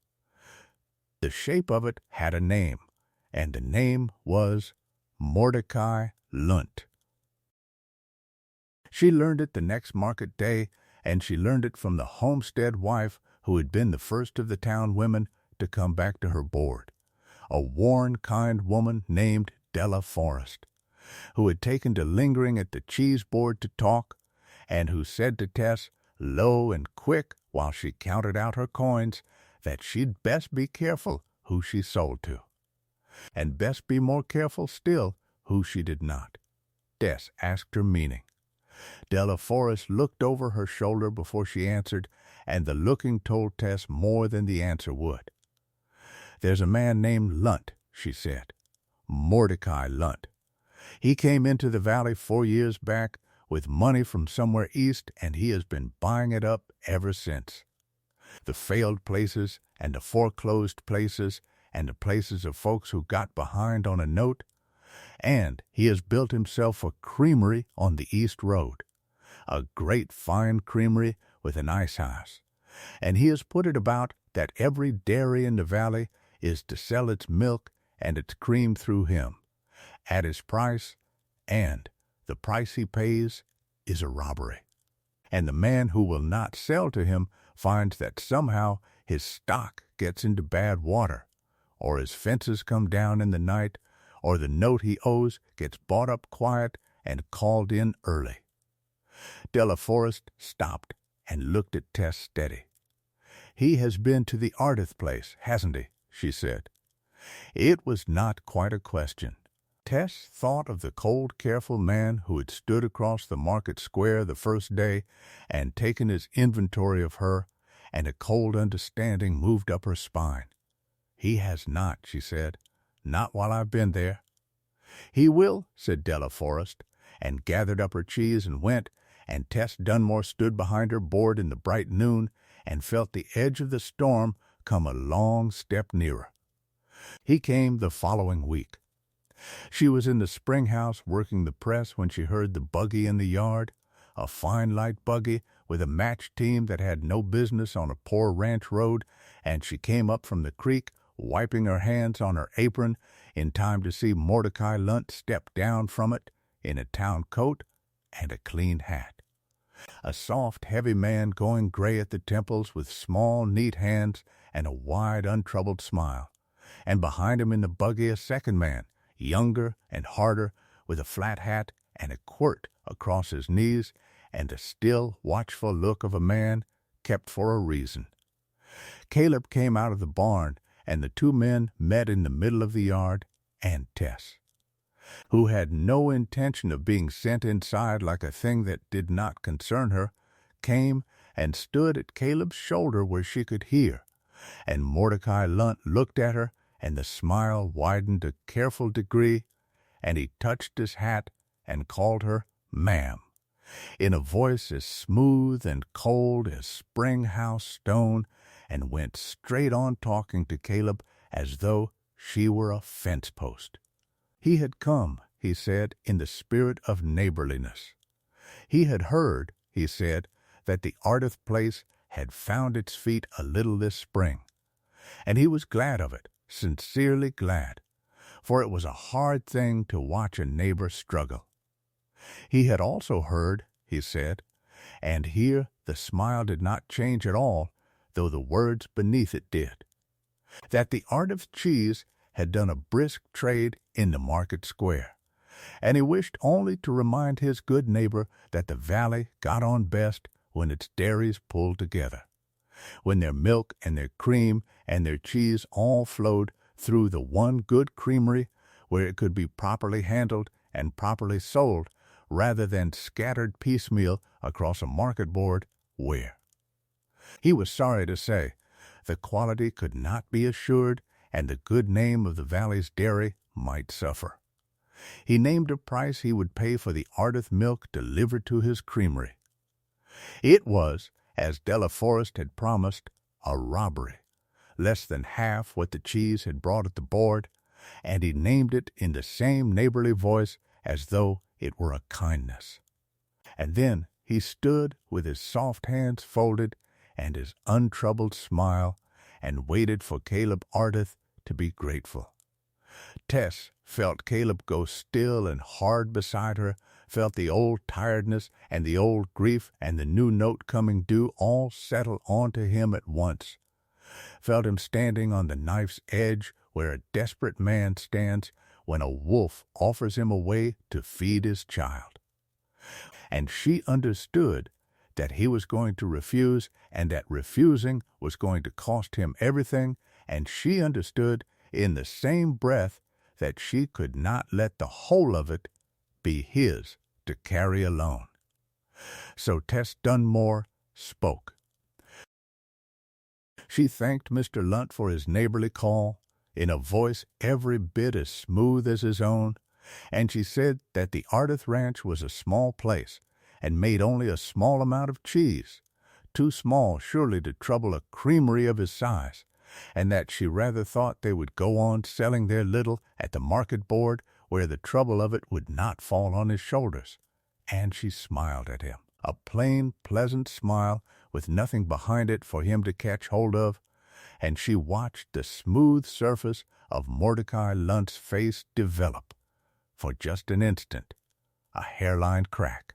The shape of it had a name, and the name was Mordecai Lunt. She learned it the next market day, and she learned it from the homestead wife who had been the first of the town women to come back to her board, a worn, kind woman named Della Forrest, who had taken to lingering at the cheese board to talk, and who said to Tess, low and quick while she counted out her coins, that she'd best be careful who she sold to, and best be more careful still who she did not. Tess asked her meaning. Della Forrest looked over her shoulder before she answered, and the looking told Tess more than the answer would. There's a man named Lunt, she said, Mordecai Lunt. He came into the valley 4 years back with money from somewhere east, and he has been buying it up ever since. The failed places and the foreclosed places and the places of folks who got behind on a note, and he has built himself a creamery on the East Road, a great fine creamery with an ice house, and he has put it about that every dairy in the valley is to sell its milk and its cream through him, at his price, and the price he pays is a robbery. And the man who will not sell to him finds that somehow his stock gets into bad water, or his fences come down in the night, or the note he owes gets bought up quiet and called in early. Della Forrest stopped and looked at Tess steady. He has been to the Ardith place, hasn't he? She said. It was not quite a question. Tess thought of the cold, careful man who had stood across the market square the first day and taken his inventory of her, and a cold understanding moved up her spine. He has not, she said. Not while I've been there. He will, said Della Forrest, and gathered up her cheese and went, and Tess Dunmore stood behind her board in the bright noon and felt the edge of the storm come a long step nearer. He came the following week. She was in the spring house working the press when she heard the buggy in the yard, a fine light buggy with a match team that had no business on a poor ranch road, and she came up from the creek, wiping her hands on her apron, in time to see Mordecai Lunt step down from it in a town coat and a clean hat. A soft, heavy man going gray at the temples with small, neat hands and a wide, untroubled smile, and behind him in the buggy a second man, younger and harder, with a flat hat and a quirt across his knees and the still, watchful look of a man kept for a reason. Caleb came out of the barn, and the two men met in the middle of the yard, and Tess, who had no intention of being sent inside like a thing that did not concern her, came and stood at Caleb's shoulder where she could hear, and Mordecai Lunt looked at her, and the smile widened a careful degree, and he touched his hat and called her ma'am, in a voice as smooth and cold as spring house stone, and went straight on talking to Caleb as though she were a fence post. He had come, he said, in the spirit of neighborliness. He had heard, he said, that the Ardith place had found its feet a little this spring, and he was glad of it, sincerely glad, for it was a hard thing to watch a neighbor struggle. He had also heard, he said, and here the smile did not change at all, though the words beneath it did, that the Ardith cheese had done a brisk trade in the market square, and he wished only to remind his good neighbor that the valley got on best when its dairies pulled together, when their milk and their cream and their cheese all flowed through the one good creamery where it could be properly handled and properly sold, rather than scattered piecemeal across a market board where, he was sorry to say, the quality could not be assured and the good name of the valley's dairy might suffer. He named a price he would pay for the Ardith milk delivered to his creamery. It was, as Della Forrest had promised, a robbery, less than half what the cheese had brought at the board, and he named it in the same neighborly voice as though it were a kindness. And then he stood with his soft hands folded and his untroubled smile, and waited for Caleb Ardith to be grateful. Tess felt Caleb go still and hard beside her, felt the old tiredness and the old grief and the new note coming due all settle onto him at once, felt him standing on the knife's edge where a desperate man stands when a wolf offers him a way to feed his child. And she understood that he was going to refuse, and that refusing was going to cost him everything, and she understood in the same breath that she could not let the whole of it be his to carry alone. So Tess Dunmore spoke. She thanked Mr. Lunt for his neighborly call, in a voice every bit as smooth as his own, and she said that the Ardith Ranch was a small place, and made only a small amount of cheese, too small surely to trouble a creamery of his size, and that she rather thought they would go on selling their little at the market board where the trouble of it would not fall on his shoulders. And she smiled at him, a plain, pleasant smile with nothing behind it for him to catch hold of, and she watched the smooth surface of Mordecai Lunt's face develop, for just an instant, a hairline crack.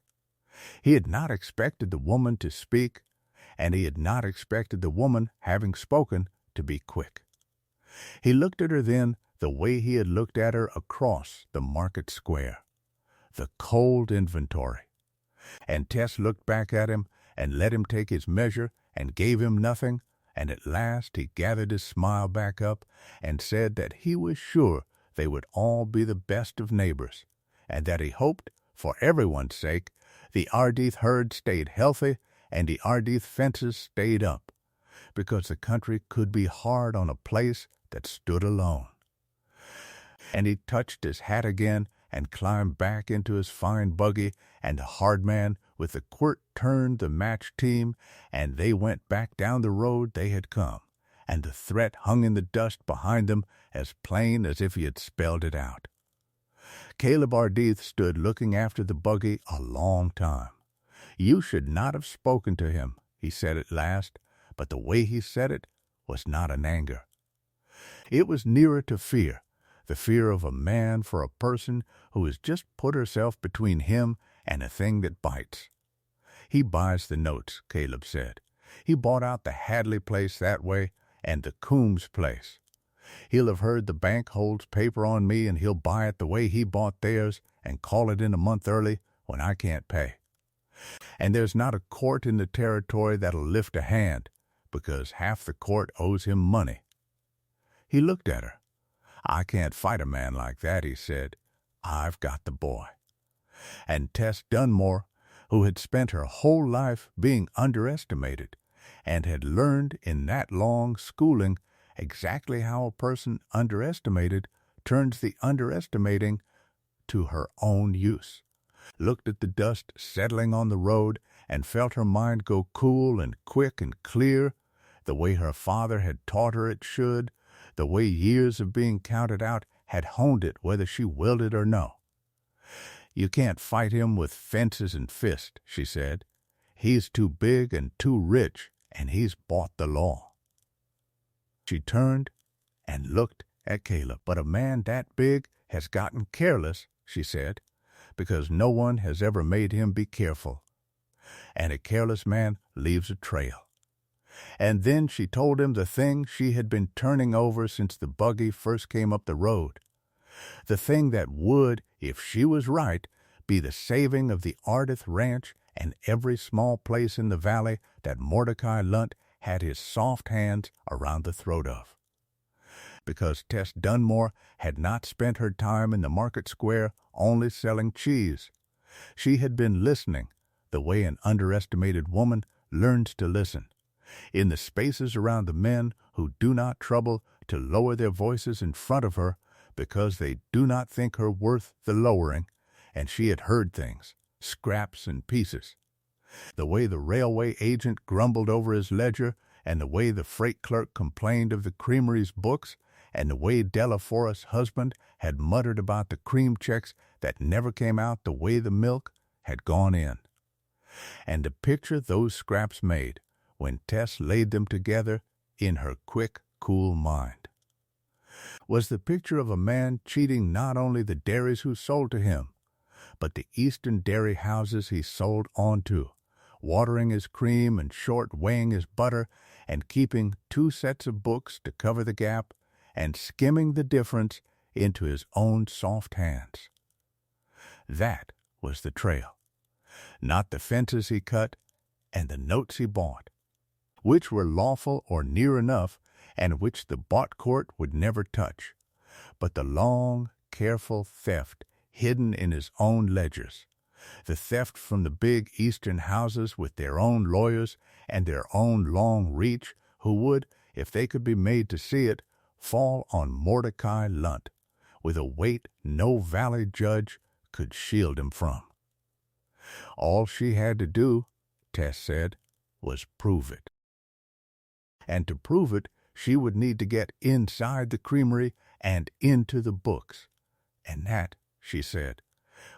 He had not expected the woman to speak, and he had not expected the woman, having spoken, to be quick. He looked at her then the way he had looked at her across the market square, the cold inventory. And Tess looked back at him and let him take his measure and gave him nothing, and at last he gathered his smile back up and said that he was sure they would all be the best of neighbors, and that he hoped, for everyone's sake, the Ardith herd stayed healthy and the Ardith fences stayed up, because the country could be hard on a place that stood alone. And he touched his hat again and climbed back into his fine buggy, and the hard man with the quirt turned the match team, and they went back down the road they had come, and the threat hung in the dust behind them as plain as if he had spelled it out. Caleb Ardith stood looking after the buggy a long time. You should not have spoken to him, he said at last, but the way he said it was not in anger. It was nearer to fear, the fear of a man for a person who has just put herself between him and a thing that bites. He buys the notes, Caleb said. He bought out the Hadley place that way, and the Coombs place. He'll have heard the bank holds paper on me, and he'll buy it the way he bought theirs, and call it in a month early, when I can't pay. And there's not a court in the territory that'll lift a hand, because half the court owes him money. He looked at her. I can't fight a man like that, he said. I've got the boy. And Tess Dunmore, who had spent her whole life being underestimated and had learned in that long schooling exactly how a person underestimated turns the underestimating to her own use, looked at the dust settling on the road and felt her mind go cool and quick and clear, the way her father had taught her it should, the way years of being counted out had honed it whether she willed it or no. You can't fight him with fences and fists, she said. He's too big and too rich, and he's bought the law. She turned and looked at Caleb. But a man that big has gotten careless, she said, because no one has ever made him be careful. And a careless man leaves a trail. And then she told him the thing she had been turning over since the buggy first came up the road. The thing that would, if she was right, be the saving of the Ardith Ranch and every small place in the valley that Mordecai Lunt had his soft hands around the throat of. Because Tess Dunmore had not spent her time in the market square only selling cheese. She had been listening, the way an underestimated woman learns to listen, in the spaces around the men who do not trouble to lower their voices in front of her because they do not think her worth the lowering, and she had heard things, scraps and pieces. The way the railway agent grumbled over his ledger, and the way the freight clerk complained of the creamery's books, and the way Della Forrest's husband had muttered about the cream checks that never came out the way the milk had gone in. And the picture those scraps made, when Tess laid them together in her quick, cool mind, was the picture of a man cheating not only the dairies who sold to him, but the eastern dairy houses he sold on to, watering his cream and short weighing his butter and keeping 2 sets of books to cover the gap and skimming the difference into his own soft hands. That was the trail, not the fences he cut and the notes he bought, which were lawful or near enough and which the bought court would never touch, but the long, careful theft hidden in his own ledgers, the theft from the big eastern houses with their own lawyers and their own long reach, who would, if they could be made to see it, fall on Mordecai Lunt with a weight no valley judge could shield him from. All she had to do, Tess said, was prove it. And to prove it, she would need to get inside the creamery and into the books. And that, she said,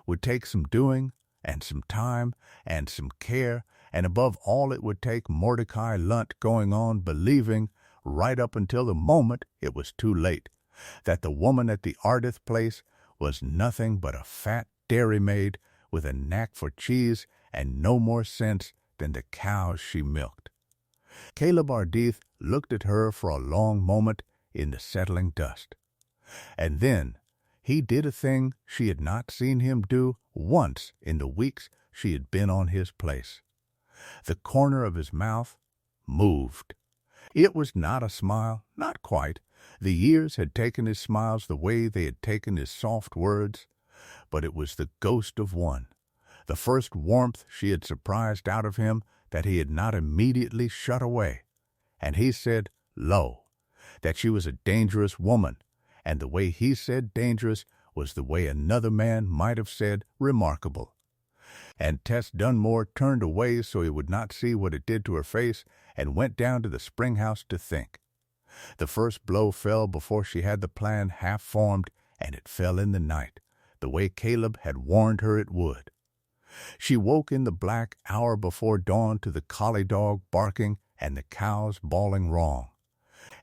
would take some doing and some time and some care, and above all it would take Mordecai Lunt going on believing, right up until the moment it was too late, that the woman at the Ardith place was nothing but a fat dairymaid with a knack for cheese and no more sense than the cows she milked. Caleb Ardith looked at her for a long moment in the settling dust. And then he did a thing she had not seen him do once in the weeks she had been on his place. The corner of his mouth moved. It was not a smile, not quite. The years had taken his smiles the way they had taken his soft words, but it was the ghost of one, the first warmth she had surprised out of him that he had not immediately shut away. And he said, lo, that she was a dangerous woman, and the way he said dangerous was the way another man might have said remarkable. And Tess Dunmore turned away so he would not see what it did to her face, and went down to the spring house to think. The first blow fell before she had the plan half formed, and it fell in the night, the way Caleb had warned her it would. She woke in the black hour before dawn to the collie dog barking and the cows bawling wrong.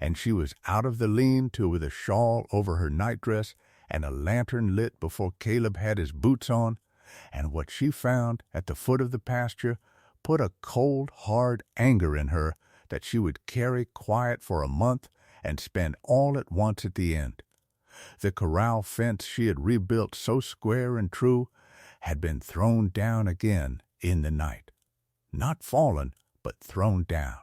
And she was out of the lean-to with a shawl over her nightdress and a lantern lit before Caleb had his boots on, and what she found at the foot of the pasture put a cold, hard anger in her that she would carry quiet for a month and spend all at once at the end. The corral fence she had rebuilt so square and true had been thrown down again in the night. Not fallen, but thrown down.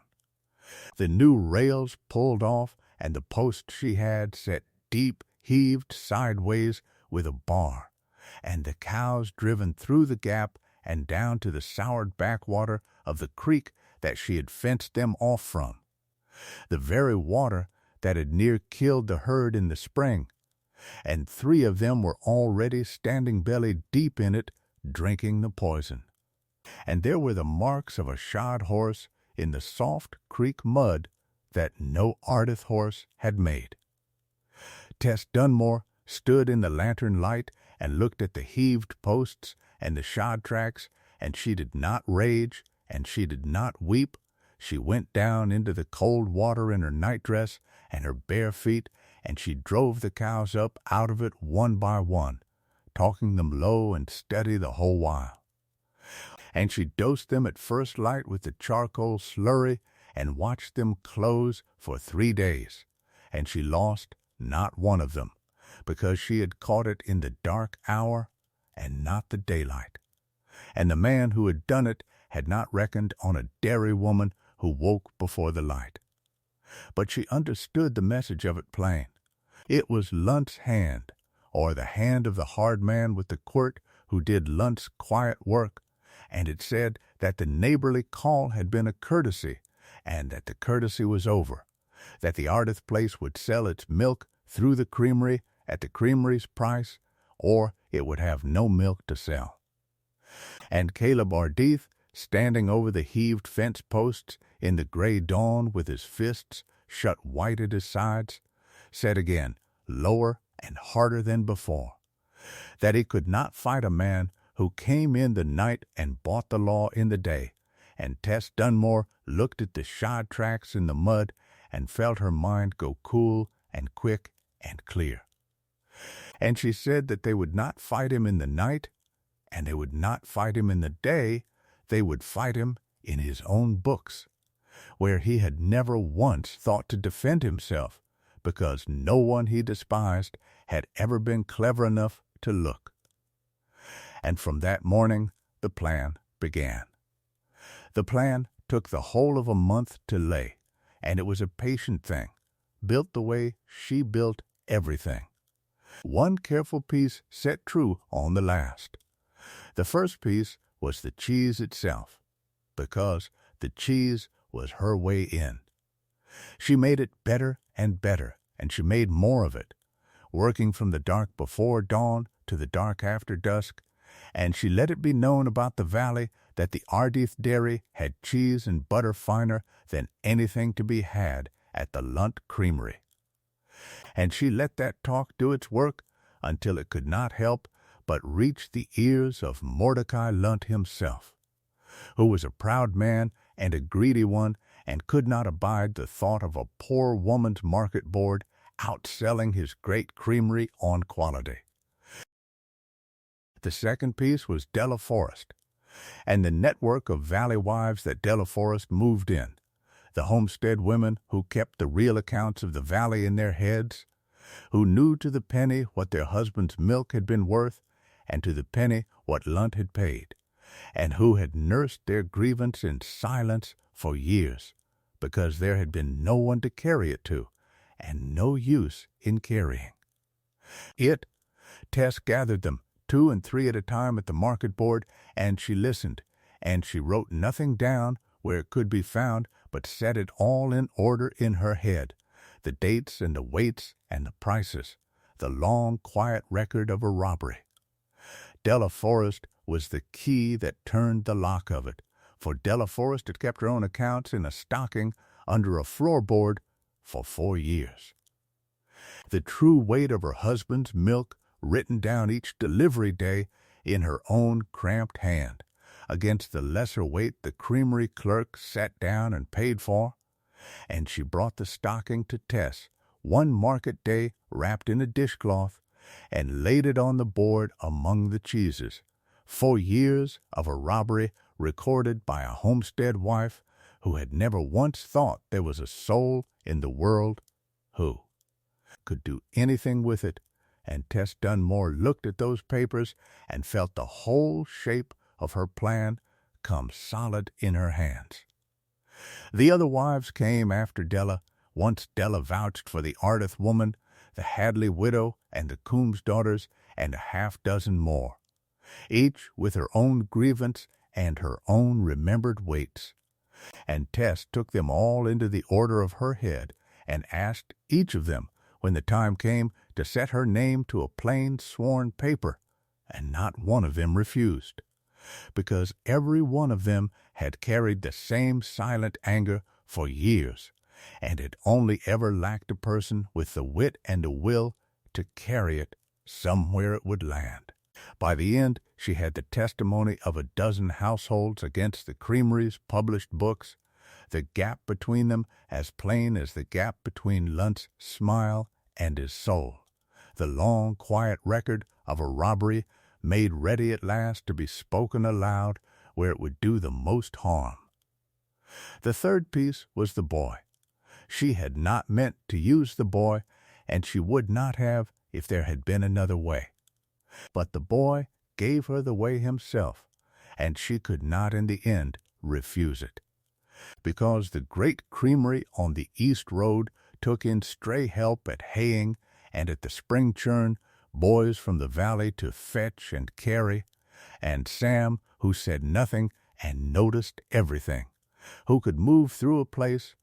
The new rails pulled off, and the post she had set deep heaved sideways with a bar, and the cows driven through the gap and down to the soured backwater of the creek that she had fenced them off from, the very water that had near killed the herd in the spring, and 3 of them were already standing belly deep in it, drinking the poison. And there were the marks of a shod horse in the soft creek mud that no Ardith horse had made. Tess Dunmore stood in the lantern light and looked at the heaved posts and the shod tracks, and she did not rage, and she did not weep. She went down into the cold water in her nightdress and her bare feet, and she drove the cows up out of it one by one, talking them low and steady the whole while. And she dosed them at first light with the charcoal slurry and watched them close for 3 days, and she lost not one of them, because she had caught it in the dark hour and not the daylight. And the man who had done it had not reckoned on a dairy woman who woke before the light. But she understood the message of it plain. It was Lunt's hand, or the hand of the hard man with the quirt who did Lunt's quiet work, and it said that the neighborly call had been a courtesy, and that the courtesy was over, that the Ardith place would sell its milk through the creamery at the creamery's price, or it would have no milk to sell. And Caleb Ardith, standing over the heaved fence posts in the gray dawn with his fists shut white at his sides, said again, lower and harder than before, that he could not fight a man who came in the night and bought the law in the day. And Tess Dunmore looked at the shod tracks in the mud and felt her mind go cool and quick and clear. And she said that they would not fight him in the night, and they would not fight him in the day, they would fight him in his own books, where he had never once thought to defend himself, because no one he despised had ever been clever enough to look. And from that morning the plan began. The plan took the whole of a month to lay, and it was a patient thing, built the way she built everything. One careful piece set true on the last. The first piece was the cheese itself, because the cheese was her way in. She made it better and better, and she made more of it, working from the dark before dawn to the dark after dusk, and she let it be known about the valley that the Ardith dairy had cheese and butter finer than anything to be had at the Lunt Creamery. And she let that talk do its work until it could not help but reach the ears of Mordecai Lunt himself, who was a proud man and a greedy one, and could not abide the thought of a poor woman's market board outselling his great creamery on quality. The second piece was Della Forrest, and the network of valley wives that Della Forrest moved in, the homestead women who kept the real accounts of the valley in their heads, who knew to the penny what their husband's milk had been worth, and to the penny what Lunt had paid, and who had nursed their grievance in silence for years, because there had been no one to carry it to, and no use in carrying. Tess gathered them 2 and 3 at a time at the market board, and she listened, and she wrote nothing down where it could be found, but set it all in order in her head, the dates and the weights and the prices, the long, quiet record of a robbery. Della Forrest was the key that turned the lock of it, for Della Forrest had kept her own accounts in a stocking under a floorboard for 4 years. The true weight of her husband's milk written down each delivery day in her own cramped hand, against the lesser weight the creamery clerk sat down and paid for, and she brought the stocking to Tess one market day wrapped in a dishcloth, and laid it on the board among the cheeses, 4 years of a robbery recorded by a homestead wife who had never once thought there was a soul in the world who could do anything with it and Tess Dunmore looked at those papers and felt the whole shape of her plan come solid in her hands. The other wives came after Della. Once Della vouched for the Ardith woman, the Hadley widow, and the Coombs daughters, and a half-dozen more, each with her own grievance and her own remembered weights. And Tess took them all into the order of her head, and asked each of them, when the time came, to set her name to a plain sworn paper, and not one of them refused, because every one of them had carried the same silent anger for years, and had only ever lacked a person with the wit and the will to carry it somewhere it would land. By the end, she had the testimony of a dozen households against the creamery's published books, the gap between them as plain as the gap between Lunt's smile and his soul, the long, quiet record of a robbery made ready at last to be spoken aloud where it would do the most harm. The third piece was the boy. She had not meant to use the boy, and she would not have if there had been another way. But the boy gave her the way himself, and she could not in the end refuse it, because the great creamery on the East Road took in stray help at haying, and at the spring churn boys from the valley to fetch and carry, and Sam, who said nothing and noticed everything, who could move through a place,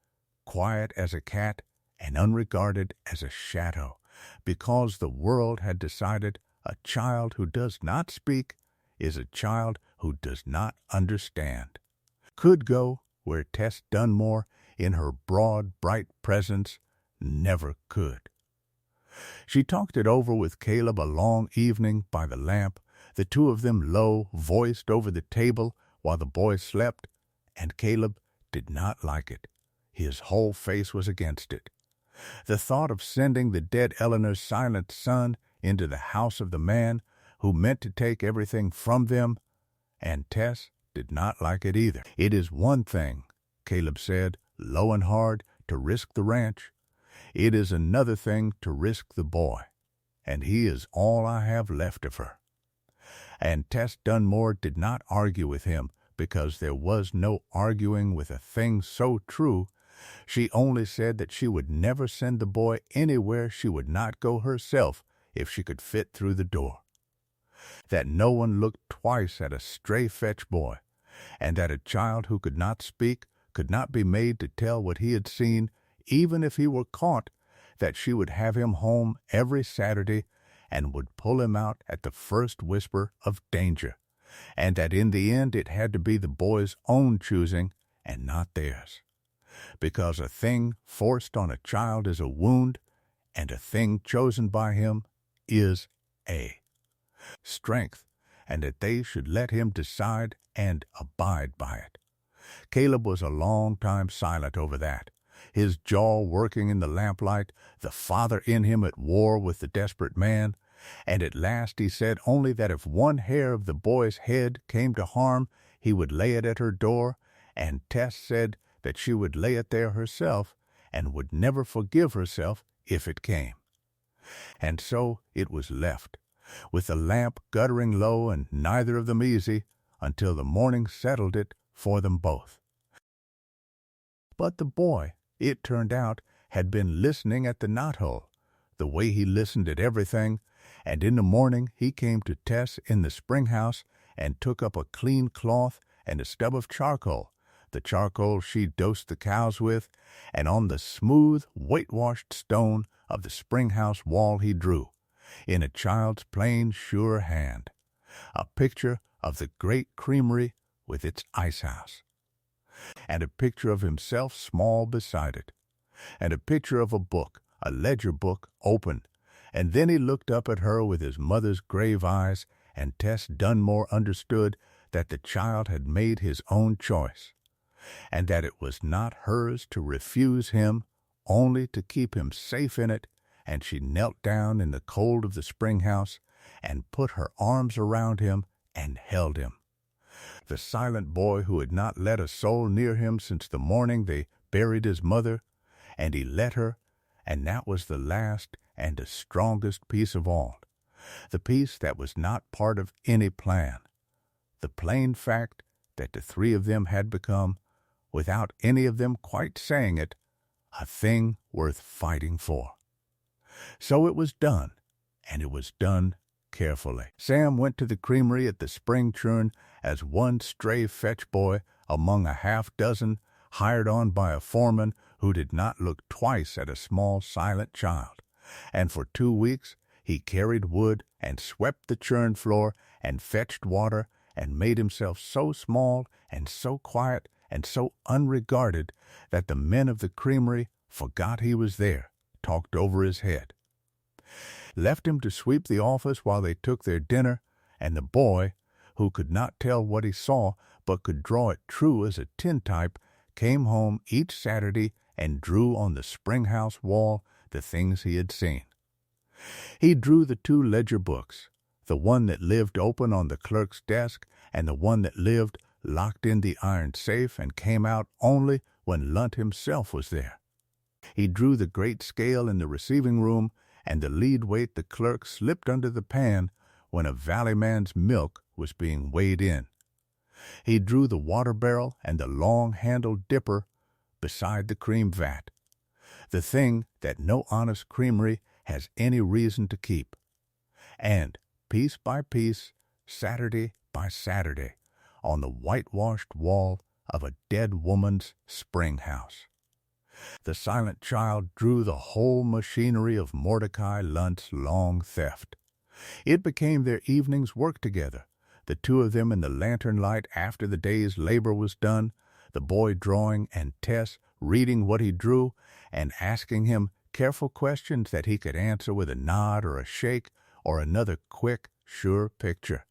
quiet as a cat and unregarded as a shadow, because the world had decided a child who does not speak is a child who does not understand, could go where Tess Dunmore, in her broad, bright presence, never could. She talked it over with Caleb a long evening by the lamp, the two of them low voiced over the table while the boy slept, and Caleb did not like it. His whole face was against it. The thought of sending the dead Eleanor's silent son into the house of the man who meant to take everything from them, and Tess did not like it either. It is one thing, Caleb said, low and hard, to risk the ranch. It is another thing to risk the boy, and he is all I have left of her. And Tess Dunmore did not argue with him, because there was no arguing with a thing so true. She only said that she would never send the boy anywhere she would not go herself if she could fit through the door, that no one looked twice at a stray fetch boy, and that a child who could not speak could not be made to tell what he had seen, even if he were caught, that she would have him home every Saturday and would pull him out at the first whisper of danger, and that in the end it had to be the boy's own choosing and not theirs, because a thing forced on a child is a wound, and a thing chosen by him is a strength, and that they should let him decide and abide by it. Caleb was a long time silent over that, his jaw working in the lamplight, the father in him at war with the desperate man, and at last he said only that if one hair of the boy's head came to harm, he would lay it at her door, and Tess said that she would lay it there herself, and would never forgive herself if it came. And so it was left, with the lamp guttering low and neither of them easy, until the morning settled it for them both. But the boy, it turned out, had been listening at the knothole, the way he listened at everything, and in the morning he came to Tess in the spring house and took up a clean cloth and a stub of charcoal, the charcoal she dosed the cows with, and on the smooth, whitewashed stone of the spring house wall he drew, in a child's plain, sure hand, a picture of the great creamery with its ice house, and a picture of himself small beside it, and a picture of a book, a ledger book, open, and then he looked up at her with his mother's grave eyes, and Tess Dunmore understood that the child had made his own choice, and that it was not hers to refuse him, only to keep him safe in it, and she knelt down in the cold of the spring house and put her arms around him and held him, the silent boy who had not let a soul near him since the morning they buried his mother, and he let her, and that was the last and the strongest piece of all. the peace that was not part of any plan, the plain fact that the three of them had become, without any of them quite saying it, a thing worth fighting for. So it was done, and it was done carefully. Sam went to the creamery at the spring churn as one stray fetch boy among a half-dozen hired on by a foreman who did not look twice at a small, silent child. And for 2 weeks he carried wood and swept the churn floor and fetched water and made himself so small and so quiet and so unregarded that the men of the creamery forgot he was there, talked over his head. Left him to sweep the office while they took their dinner, and the boy, who could not tell what he saw but could draw it true as a tintype, came home each Saturday and drew on the spring-house wall the things he had seen. He drew the 2 ledger books, the one that lived open on the clerk's desk and the one that lived locked in the iron safe and came out only when Lunt himself was there. He drew the great scale in the receiving room and the lead weight the clerk slipped under the pan when a valley man's milk was being weighed in. He drew the water barrel and the long-handled dipper beside the cream vat, the thing that no honest creamery has any reason to keep. And, piece by piece, Saturday by Saturday, on the whitewashed wall of a dead woman's spring house, the silent child drew the whole machinery of Mordecai Lunt's long theft. It became their evening's work together, the 2 of them in the lantern light after the day's labor was done, the boy drawing and Tess reading what he drew and asking him careful questions that he could answer with a nod or a shake or another quick, sure picture.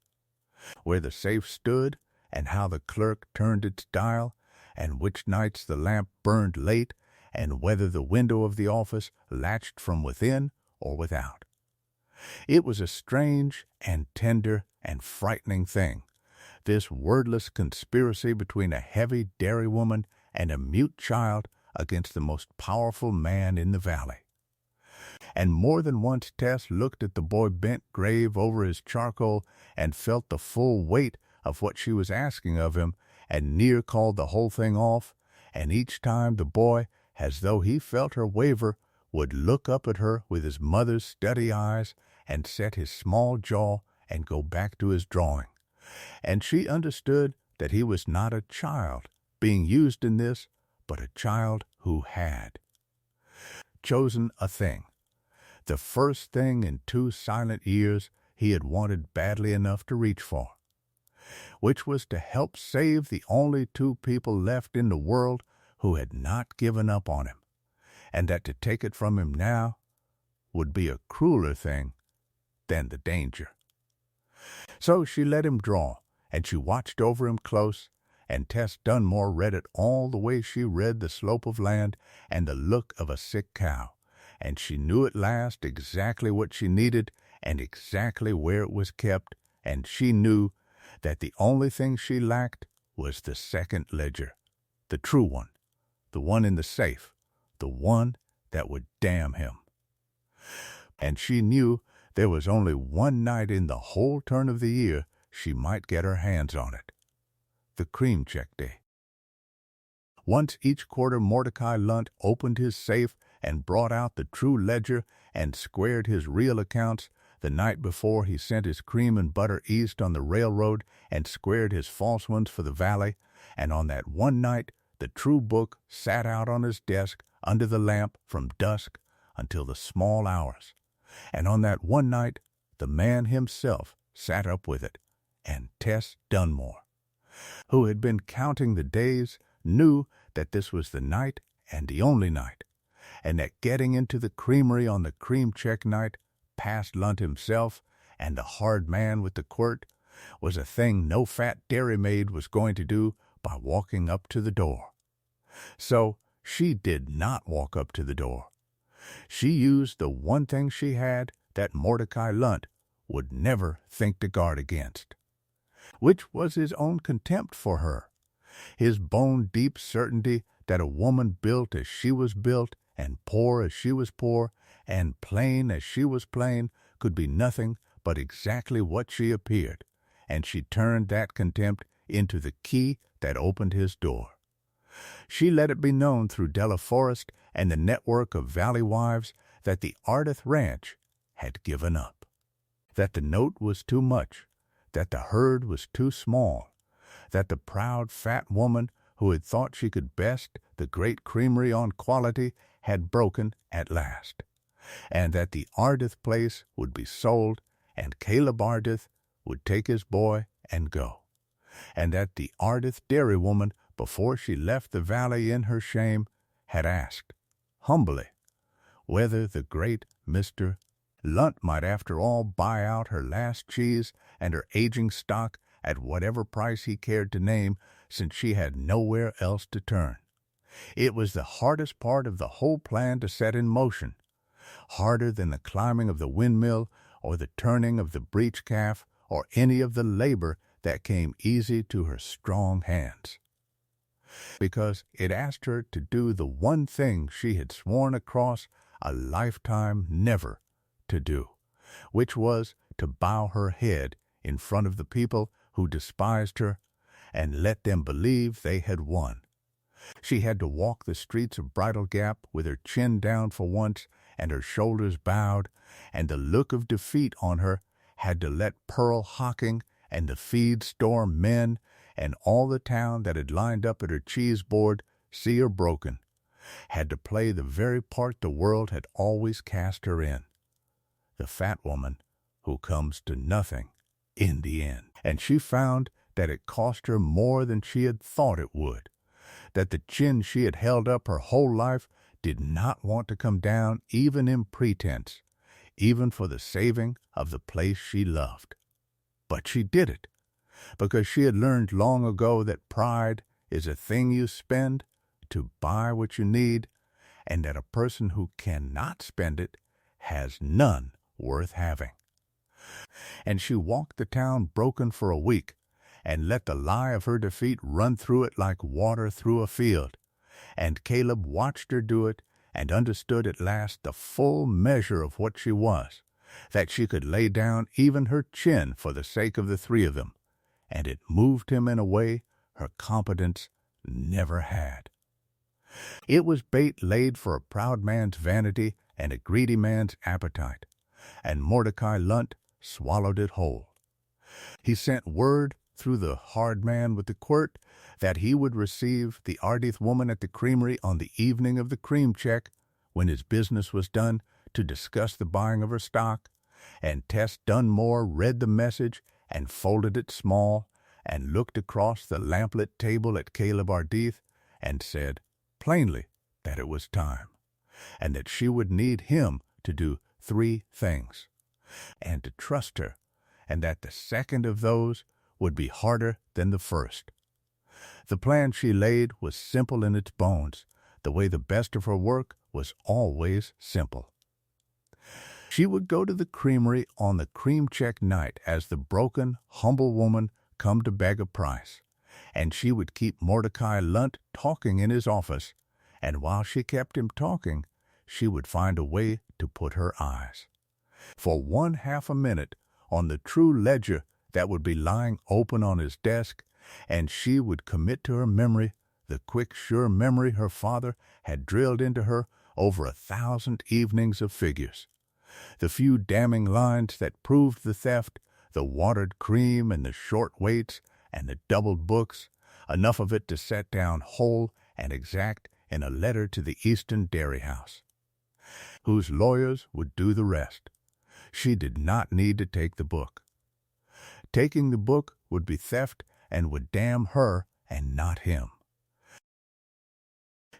Where the safe stood and how the clerk turned its dial and which nights the lamp burned late and whether the window of the office latched from within or without. It was a strange and tender and frightening thing, this wordless conspiracy between a heavy dairywoman and a mute child against the most powerful man in the valley. And more than once Tess looked at the boy bent grave over his charcoal and felt the full weight of what she was asking of him, and near called the whole thing off, and each time the boy, as though he felt her waver, would look up at her with his mother's steady eyes and set his small jaw and go back to his drawing. And she understood that he was not a child being used in this, but a child who had chosen a thing, the first thing in 2 silent years he had wanted badly enough to reach for, which was to help save the only 2 people left in the world who had not given up on him, and that to take it from him now would be a crueler thing than the danger. So she let him draw, and she watched over him close, and Tess Dunmore read it all the way she read the slope of land and the look of a sick cow, and she knew at last exactly what she needed and exactly where it was kept, and she knew that the only thing she lacked was the second ledger, the true one, the one in the safe, the one that would damn him. And she knew there was only one night in the whole turn of the year she might get her hands on it, the cream check day. Once each quarter Mordecai Lunt opened his safe and brought out the true ledger and squared his real accounts the night before he sent his cream and butter east on the railroad and squared his false ones for the valley, and on that one night the true book sat out on his desk under the lamp from dusk until the small hours, and on that one night the man himself sat up with it, and Tess Dunmore, who had been counting the days, knew that this was the night and the only night, and that getting into the creamery on the cream check night, past Lunt himself and the hard man with the quirt, was a thing no fat dairymaid was going to do by walking up to the door. So she did not walk up to the door. She used the one thing she had that Mordecai Lunt would never think to guard against, which was his own contempt for her, his bone-deep certainty that a woman built as she was built and poor as she was poor and plain as she was plain could be nothing but exactly what she appeared, and she turned that contempt into the key that opened his door. She let it be known through Della Forest and the network of valley wives that the Ardith Ranch had given up, that the note was too much, that the herd was too small, that the proud fat woman who had thought she could best the great creamery on quality had broken at last, and that the Ardith place would be sold and Caleb Ardith would take his boy and go, and that the Ardith dairy woman, before she left the valley in her shame, had asked, humbly, whether the great Mr. Lunt might after all buy out her last cheese and her aging stock at whatever price he cared to name, since she had nowhere else to turn. It was the hardest part of the whole plan to set in motion, harder than the climbing of the windmill or the turning of the breech calf or any of the labor that came easy to her strong hands, because it asked her to do the one thing she had sworn across a lifetime never to do, which was to bow her head in front of the people who despised her and let them believe they had won. She had to walk the streets of Bridle Gap with her chin down for once and her shoulders bowed, and the look of defeat on her had to let Pearl Hocking and the feed store men and all the town that had lined up at her cheese board see her broken, had to play the very part the world had always cast her in, the fat woman who comes to nothing in the end. And she found that it cost her more than she had thought it would, that the chin she had held up her whole life did not want to come down even in pretense, even for the saving of the place she loved. But she did it, because she had learned long ago that pride is a thing you spend to buy what you need, and that a person who cannot spend it has none worth having. And she walked the town broken for a week, and let the lie of her defeat run through it like water through a field. And Caleb watched her do it, and understood at last the full measure of what she was, that she could lay down even her chin for the sake of the three of them, and it moved him in a way her competence never had. It was bait laid for a proud man's vanity and a greedy man's appetite, and Mordecai Lunt swallowed it whole. He sent word through the hard man with the quirt that he would receive the Ardith woman at the creamery on the evening of the cream check, when his business was done, to discuss the buying of her stock, and Tess Dunmore read the message and folded it small, and looked across the lamplit table at Caleb Ardith, and said plainly that it was time, and that she would need him to do 3 things, and to trust her, and that the second of those would be harder than the first. The plan she laid was simple in its bones, the way the best of her work was always simple. She would go to the creamery on the cream check night as the broken, humble woman come to beg a price, and she would keep Mordecai Lunt talking in his office, and while she kept him talking, she would find a way to put her eyes, for 1/2 a minute, on the true ledger that would be lying open on his desk, and she would commit to her memory the quick, sure memory her father had drilled into her over 1,000 evenings of figures, the few damning lines that proved the theft, the watered cream and the short weights and the doubled books, enough of it to set down whole and exact in a letter to the Eastern Dairy House, whose lawyers would do the rest. She did not need to take the book. Taking the book would be theft and would damn her and not him.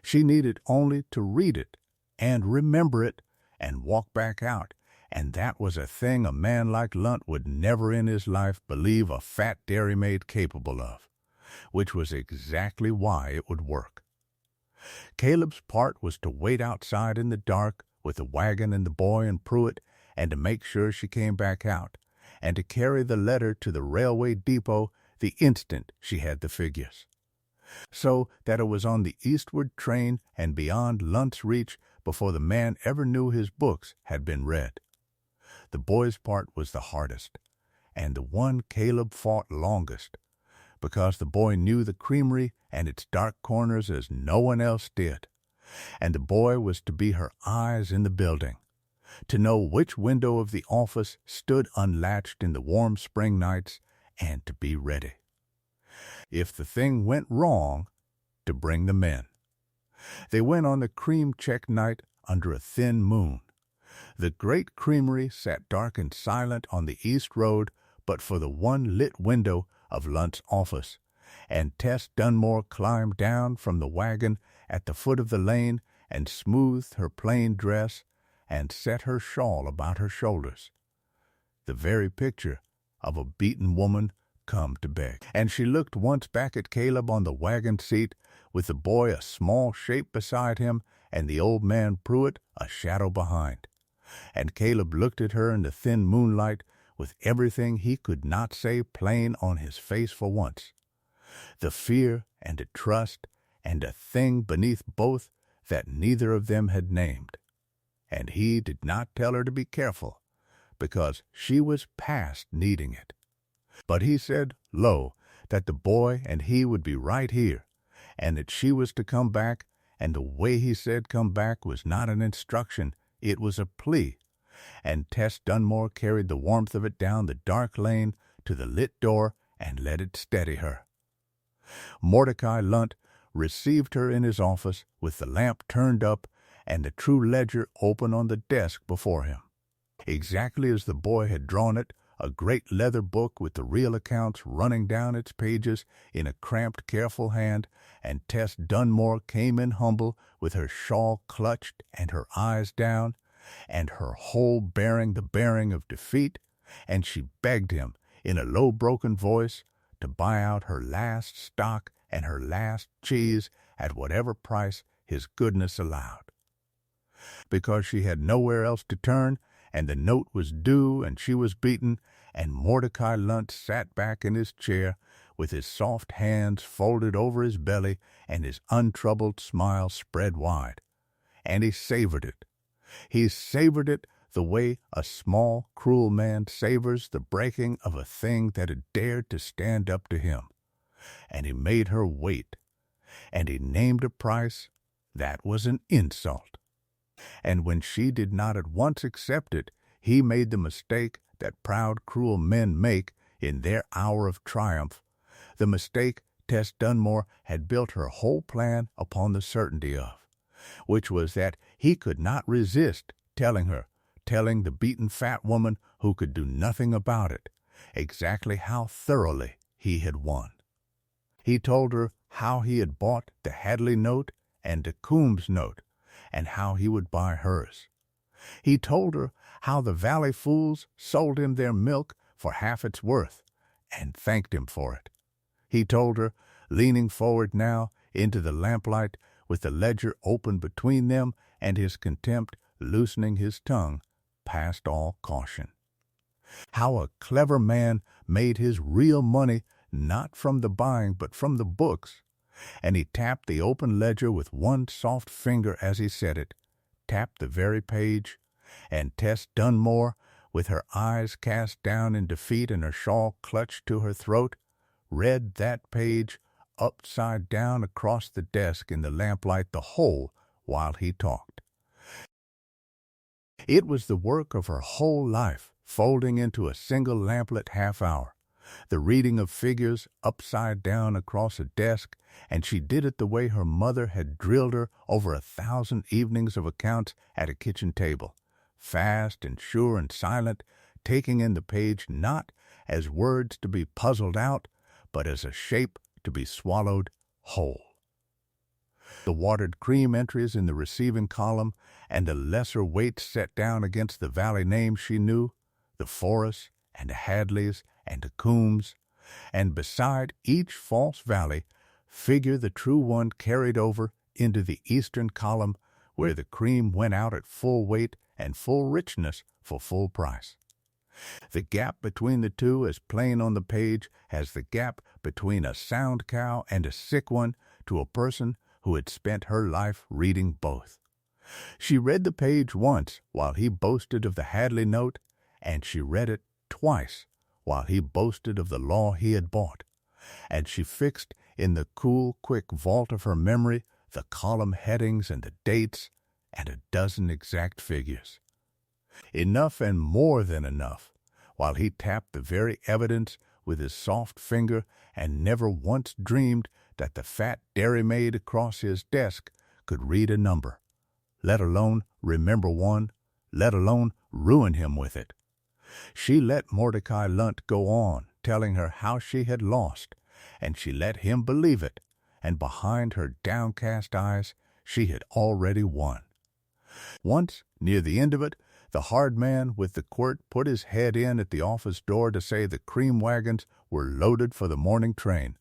She needed only to read it and remember it and walk back out, and that was a thing a man like Lunt would never in his life believe a fat dairymaid capable of, which was exactly why it would work. Caleb's part was to wait outside in the dark with the wagon and the boy and Pruitt, and to make sure she came back out, and to carry the letter to the railway depot the instant she had the figures, so that it was on the eastward train and beyond Lunt's reach before the man ever knew his books had been read. The boy's part was the hardest, and the one Caleb fought longest, because the boy knew the creamery and its dark corners as no one else did, and the boy was to be her eyes in the building, to know which window of the office stood unlatched in the warm spring nights, and to be ready, if the thing went wrong, to bring the men. They went on the cream check night under a thin moon. The great creamery sat dark and silent on the east road but for the one lit window of Lunt's office, and Tess Dunmore climbed down from the wagon at the foot of the lane and smoothed her plain dress and set her shawl about her shoulders, the very picture of a beaten woman come to beg. And she looked once back at Caleb on the wagon seat, with the boy a small shape beside him and the old man Pruitt a shadow behind. And Caleb looked at her in the thin moonlight with everything he could not say plain on his face for once, the fear and the trust and a thing beneath both that neither of them had named. And he did not tell her to be careful, because she was past needing it. But he said low that the boy and he would be right here, and that she was to come back, and the way he said come back was not an instruction, it was a plea. And Tess Dunmore carried the warmth of it down the dark lane to the lit door and let it steady her. Mordecai Lunt received her in his office with the lamp turned up and the true ledger open on the desk before him. Exactly as the boy had drawn it, a great leather book with the real accounts running down its pages in a cramped, careful hand, and Tess Dunmore came in humble with her shawl clutched and her eyes down, and her whole bearing the bearing of defeat, and she begged him, in a low broken voice, to buy out her last stock and her last cheese at whatever price his goodness allowed. Because she had nowhere else to turn, and the note was due, and she was beaten, and Mordecai Lunt sat back in his chair with his soft hands folded over his belly and his untroubled smile spread wide. And he savored it. He savored it the way a small, cruel man savors the breaking of a thing that had dared to stand up to him. And he made her wait, and he named a price that was an insult. And when she did not at once accept it, he made the mistake that proud, cruel men make in their hour of triumph, the mistake Tess Dunmore had built her whole plan upon the certainty of, which was that he could not resist telling the beaten fat woman who could do nothing about it, exactly how thoroughly he had won. He told her how he had bought the Hadley note and the Coombs note, and how he would buy hers. He told her how the Valley fools sold him their milk for half its worth, and thanked him for it. He told her, leaning forward now into the lamplight, with the ledger open between them and his contempt loosening his tongue past all caution, how a clever man made his real money not from the buying but from the books. And he tapped the open ledger with one soft finger as he said it, tapped the very page, and Tess Dunmore, with her eyes cast down in defeat and her shawl clutched to her throat, read that page upside down across the desk in the lamplight the whole while he talked. It was the work of her whole life, folding into a single lamplit half-hour, the reading of figures upside down across a desk, and she did it the way her mother had drilled her over 1,000 evenings of accounts at a kitchen table, fast and sure and silent, taking in the page not as words to be puzzled out, but as a shape to be swallowed whole. The watered cream entries in the receiving column and the lesser weights set down against the Valley names she knew, the Forrests and the Hadleys and the Coombs, and beside each false valley figure the true one carried over into the eastern column where the cream went out at full weight and full richness for full price. The gap between the two, as plain on the page as the gap between a sound cow and a sick one to a person who had spent her life reading both. She read the page once while he boasted of the Hadley note, and she read it twice while he boasted of the law he had bought, and she fixed in the cool, quick vault of her memory the column headings and the dates and a dozen exact figures. Enough and more than enough, while he tapped the very evidence with his soft finger and never once dreamed that the fat dairymaid across his desk could read a number, let alone remember one, let alone ruin him with it. She let Mordecai Lunt go on, telling her how she had lost, and she let him believe it, and behind her downcast eyes she had already won. Once, near the end of it, the hard man with the quirt put his head in at the office door to say the cream wagons were loaded for the morning train,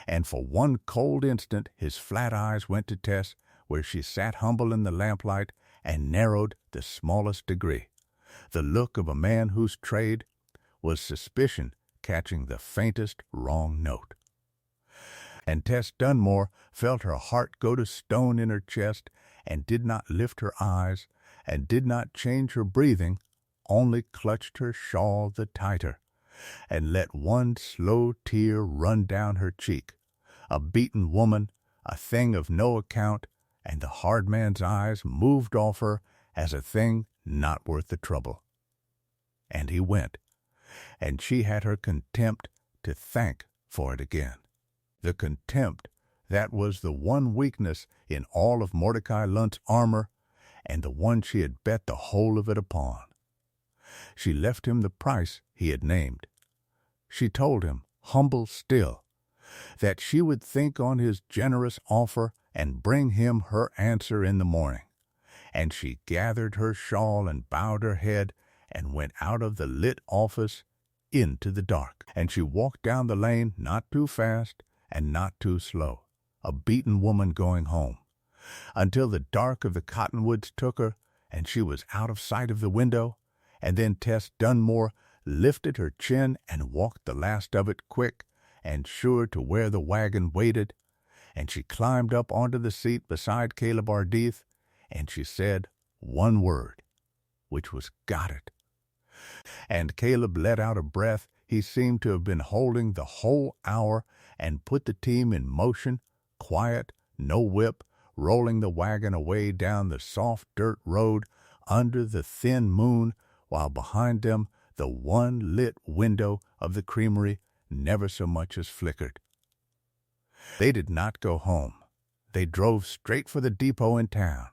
and for one cold instant his flat eyes went to Tess, where she sat humble in the lamplight, and narrowed the smallest degree, the look of a man whose trade was suspicion catching the faintest wrong note. And Tess Dunmore felt her heart go to stone in her chest, and did not lift her eyes, and did not change her breathing, only clutched her shawl the tighter, and let one slow tear run down her cheek. A beaten woman, a thing of no account, and the hard man's eyes moved off her as a thing not worth the trouble. And he went, and she had her contempt to thank for it again. The contempt that was the one weakness in all of Mordecai Lunt's armor, and the one she had bet the whole of it upon. She left him the price he had named. She told him, humble still, that she would think on his generous offer and bring him her answer in the morning. And she gathered her shawl and bowed her head and went out of the lit office into the dark. And she walked down the lane not too fast and not too slow, a beaten woman going home, until the dark of the cottonwoods took her, and she was out of sight of the window, and then Tess Dunmore lifted her chin and walked the last of it quick and sure to where the wagon waited, and she climbed up onto the seat beside Caleb Ardith, and she said one word, which was "got it." And Caleb let out a breath he seemed to have been holding the whole hour, and put the team in motion, quiet, no whip, rolling the wagon away down the soft dirt road under the thin moon, while behind them the one lit window of the creamery never so much as flickered. They did not go home. They drove straight for the depot in town,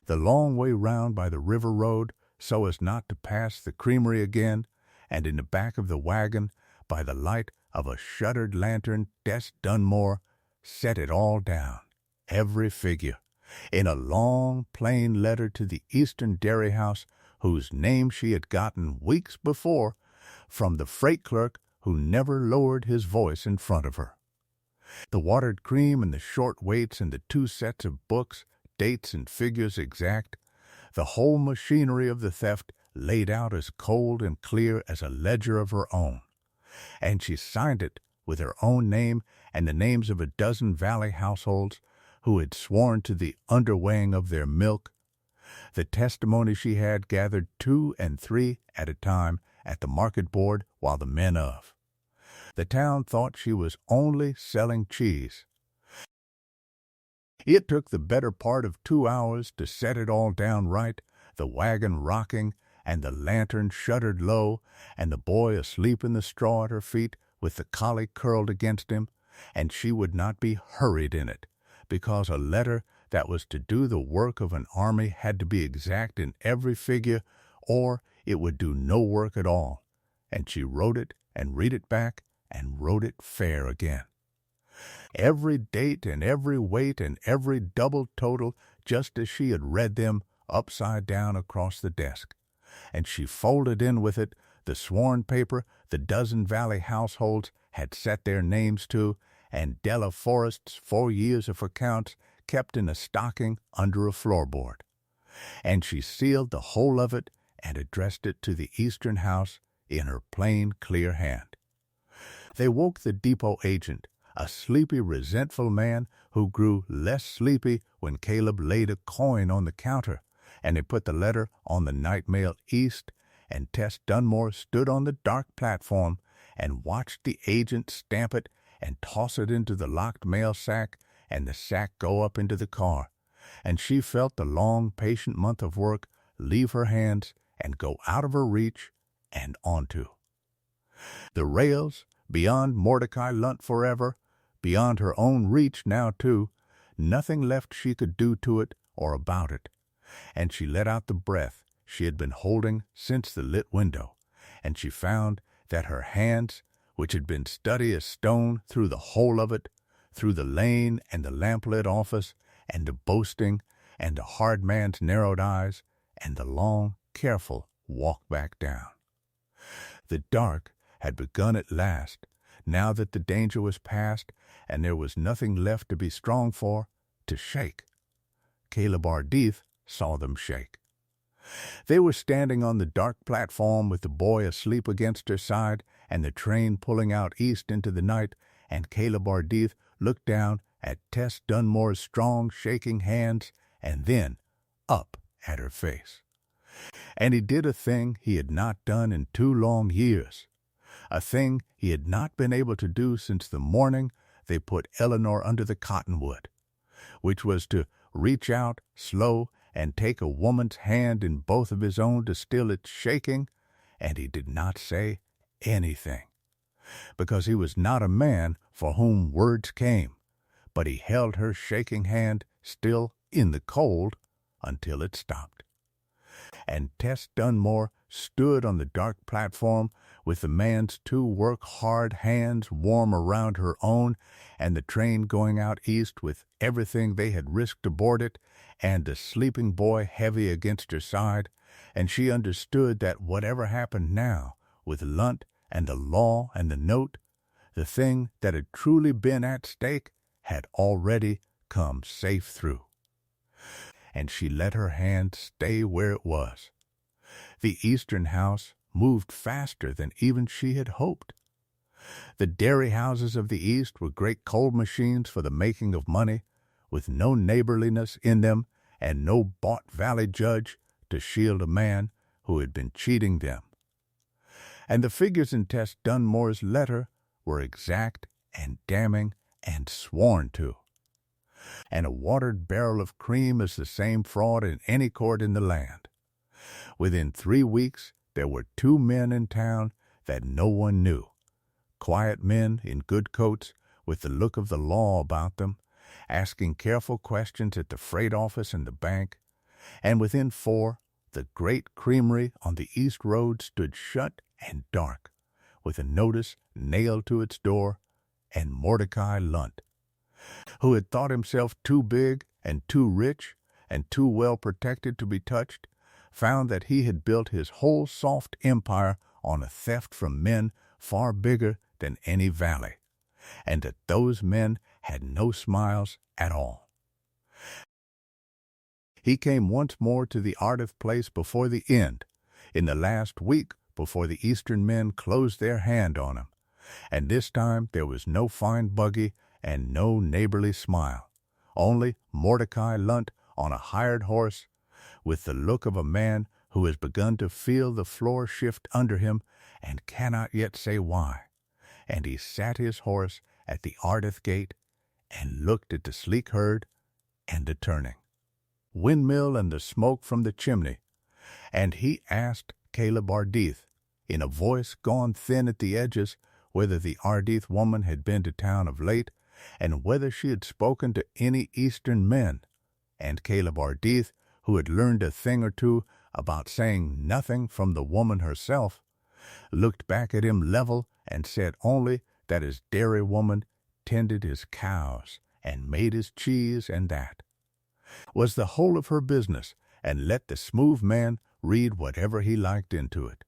the long way round by the river road so as not to pass the creamery again, and in the back of the wagon, by the light of a shuttered lantern, Tess Dunmore set it all down, every figure, in a long, plain letter to the Eastern Dairy House, whose name she had gotten weeks before from the freight clerk who never lowered his voice in front of her. The watered cream and the short weights and the 2 sets of books, dates and figures exact, the whole machinery of the theft laid out as cold and clear as a ledger of her own. And she signed it with her own name and the names of a dozen valley households who had sworn to the underweighing of their milk, the testimony she had gathered 2 and 3 at a time at the market board while the men of. The town thought she was only selling cheese. It took the better part of 2 hours to set it all down right, the wagon rocking, and the lantern shuttered low, and the boy asleep in the straw at her feet with the collie curled against him, and she would not be hurried in it, because a letter that was to do the work of an army had to be exact in every figure, or it would do no work at all, and she wrote it and read it back and wrote it fair again. Every date and every weight and every double total just as she had read them upside down across the desk, and she folded in with it the sworn paper the dozen valley households had set their names to, and Della Forrest's 4 years of accounts kept in a stocking under a floorboard. And she sealed the whole of it and addressed it to the Eastern House in her plain, clear hand. They woke the depot agent, a sleepy, resentful man who grew less sleepy when Caleb laid a coin on the counter, and they put the letter on the night mail east, and Tess Dunmore stood on the dark platform and watched the agent stamp it and toss it into the locked mail sack and the sack go up into the car, and she felt the long, patient month of work leave her hands and go out of her reach and onto the rails, beyond Mordecai Lunt forever, beyond her own reach now, too, nothing left she could do to it or about it. And she let out the breath she had been holding since the lit window, and she found that her hands, which had been steady as stone through the whole of it, through the lane and the lamplit office, and the boasting, and the hard man's narrowed eyes, and the long, careful walk back down. The dark had begun at last, now that the danger was past, and there was nothing left to be strong for, to shake. Caleb Ardith saw them shake. They were standing on the dark platform with the boy asleep against her side and the train pulling out east into the night, and Caleb Ardith looked down at Tess Dunmore's strong, shaking hands and then up at her face. And he did a thing he had not done in 2 long years, a thing he had not been able to do since the morning they put Eleanor under the cottonwood, which was to reach out slow and take a woman's hand in both of his own to still its shaking, and he did not say anything, because he was not a man for whom words came, but he held her shaking hand still in the cold until it stopped. And Tess Dunmore stood on the dark platform with the man's 2 work-hard hands warm around her own, and the train going out east with everything they had risked aboard it, and the sleeping boy heavy against her side, and she understood that whatever happened now, with Lunt and the law and the note, the thing that had truly been at stake had already come safe through. And she let her hand stay where it was. The eastern house moved faster than even she had hoped. The dairy houses of the East were great coal machines for the making of money, with no neighborliness in them and no bought valley judge to shield a man who had been cheating them. And the figures in Tess Dunmore's letter were exact and damning and sworn to. And a watered barrel of cream is the same fraud in any court in the land. Within 3 weeks, there were 2 men in town that no one knew, quiet men in good coats with the look of the law about them, asking careful questions at the freight office and the bank, and within 4, the great creamery on the East Road stood shut and dark, with a notice nailed to its door, and Mordecai Lunt, who had thought himself too big and too rich and too well protected to be touched, found that he had built his whole soft empire on a theft from men far bigger than any valley, and that those men had no smiles at all. He came once more to the Ardith place before the end, in the last week before the Eastern men closed their hand on him, and this time there was no fine buggy and no neighborly smile, only Mordecai Lunt on a hired horse, with the look of a man who has begun to feel the floor shift under him and cannot yet say why, and he sat his horse at the Ardith gate and looked at the sleek herd and the turning windmill and the smoke from the chimney, and he asked Caleb Ardith, in a voice gone thin at the edges, whether the Ardith woman had been to town of late, and whether she had spoken to any Eastern men, and Caleb Ardith, who had learned a thing or two about saying nothing from the woman herself, looked back at him level and said only that his dairy woman tended his cows and made his cheese, and that was the whole of her business, and let the smooth man read whatever he liked into it.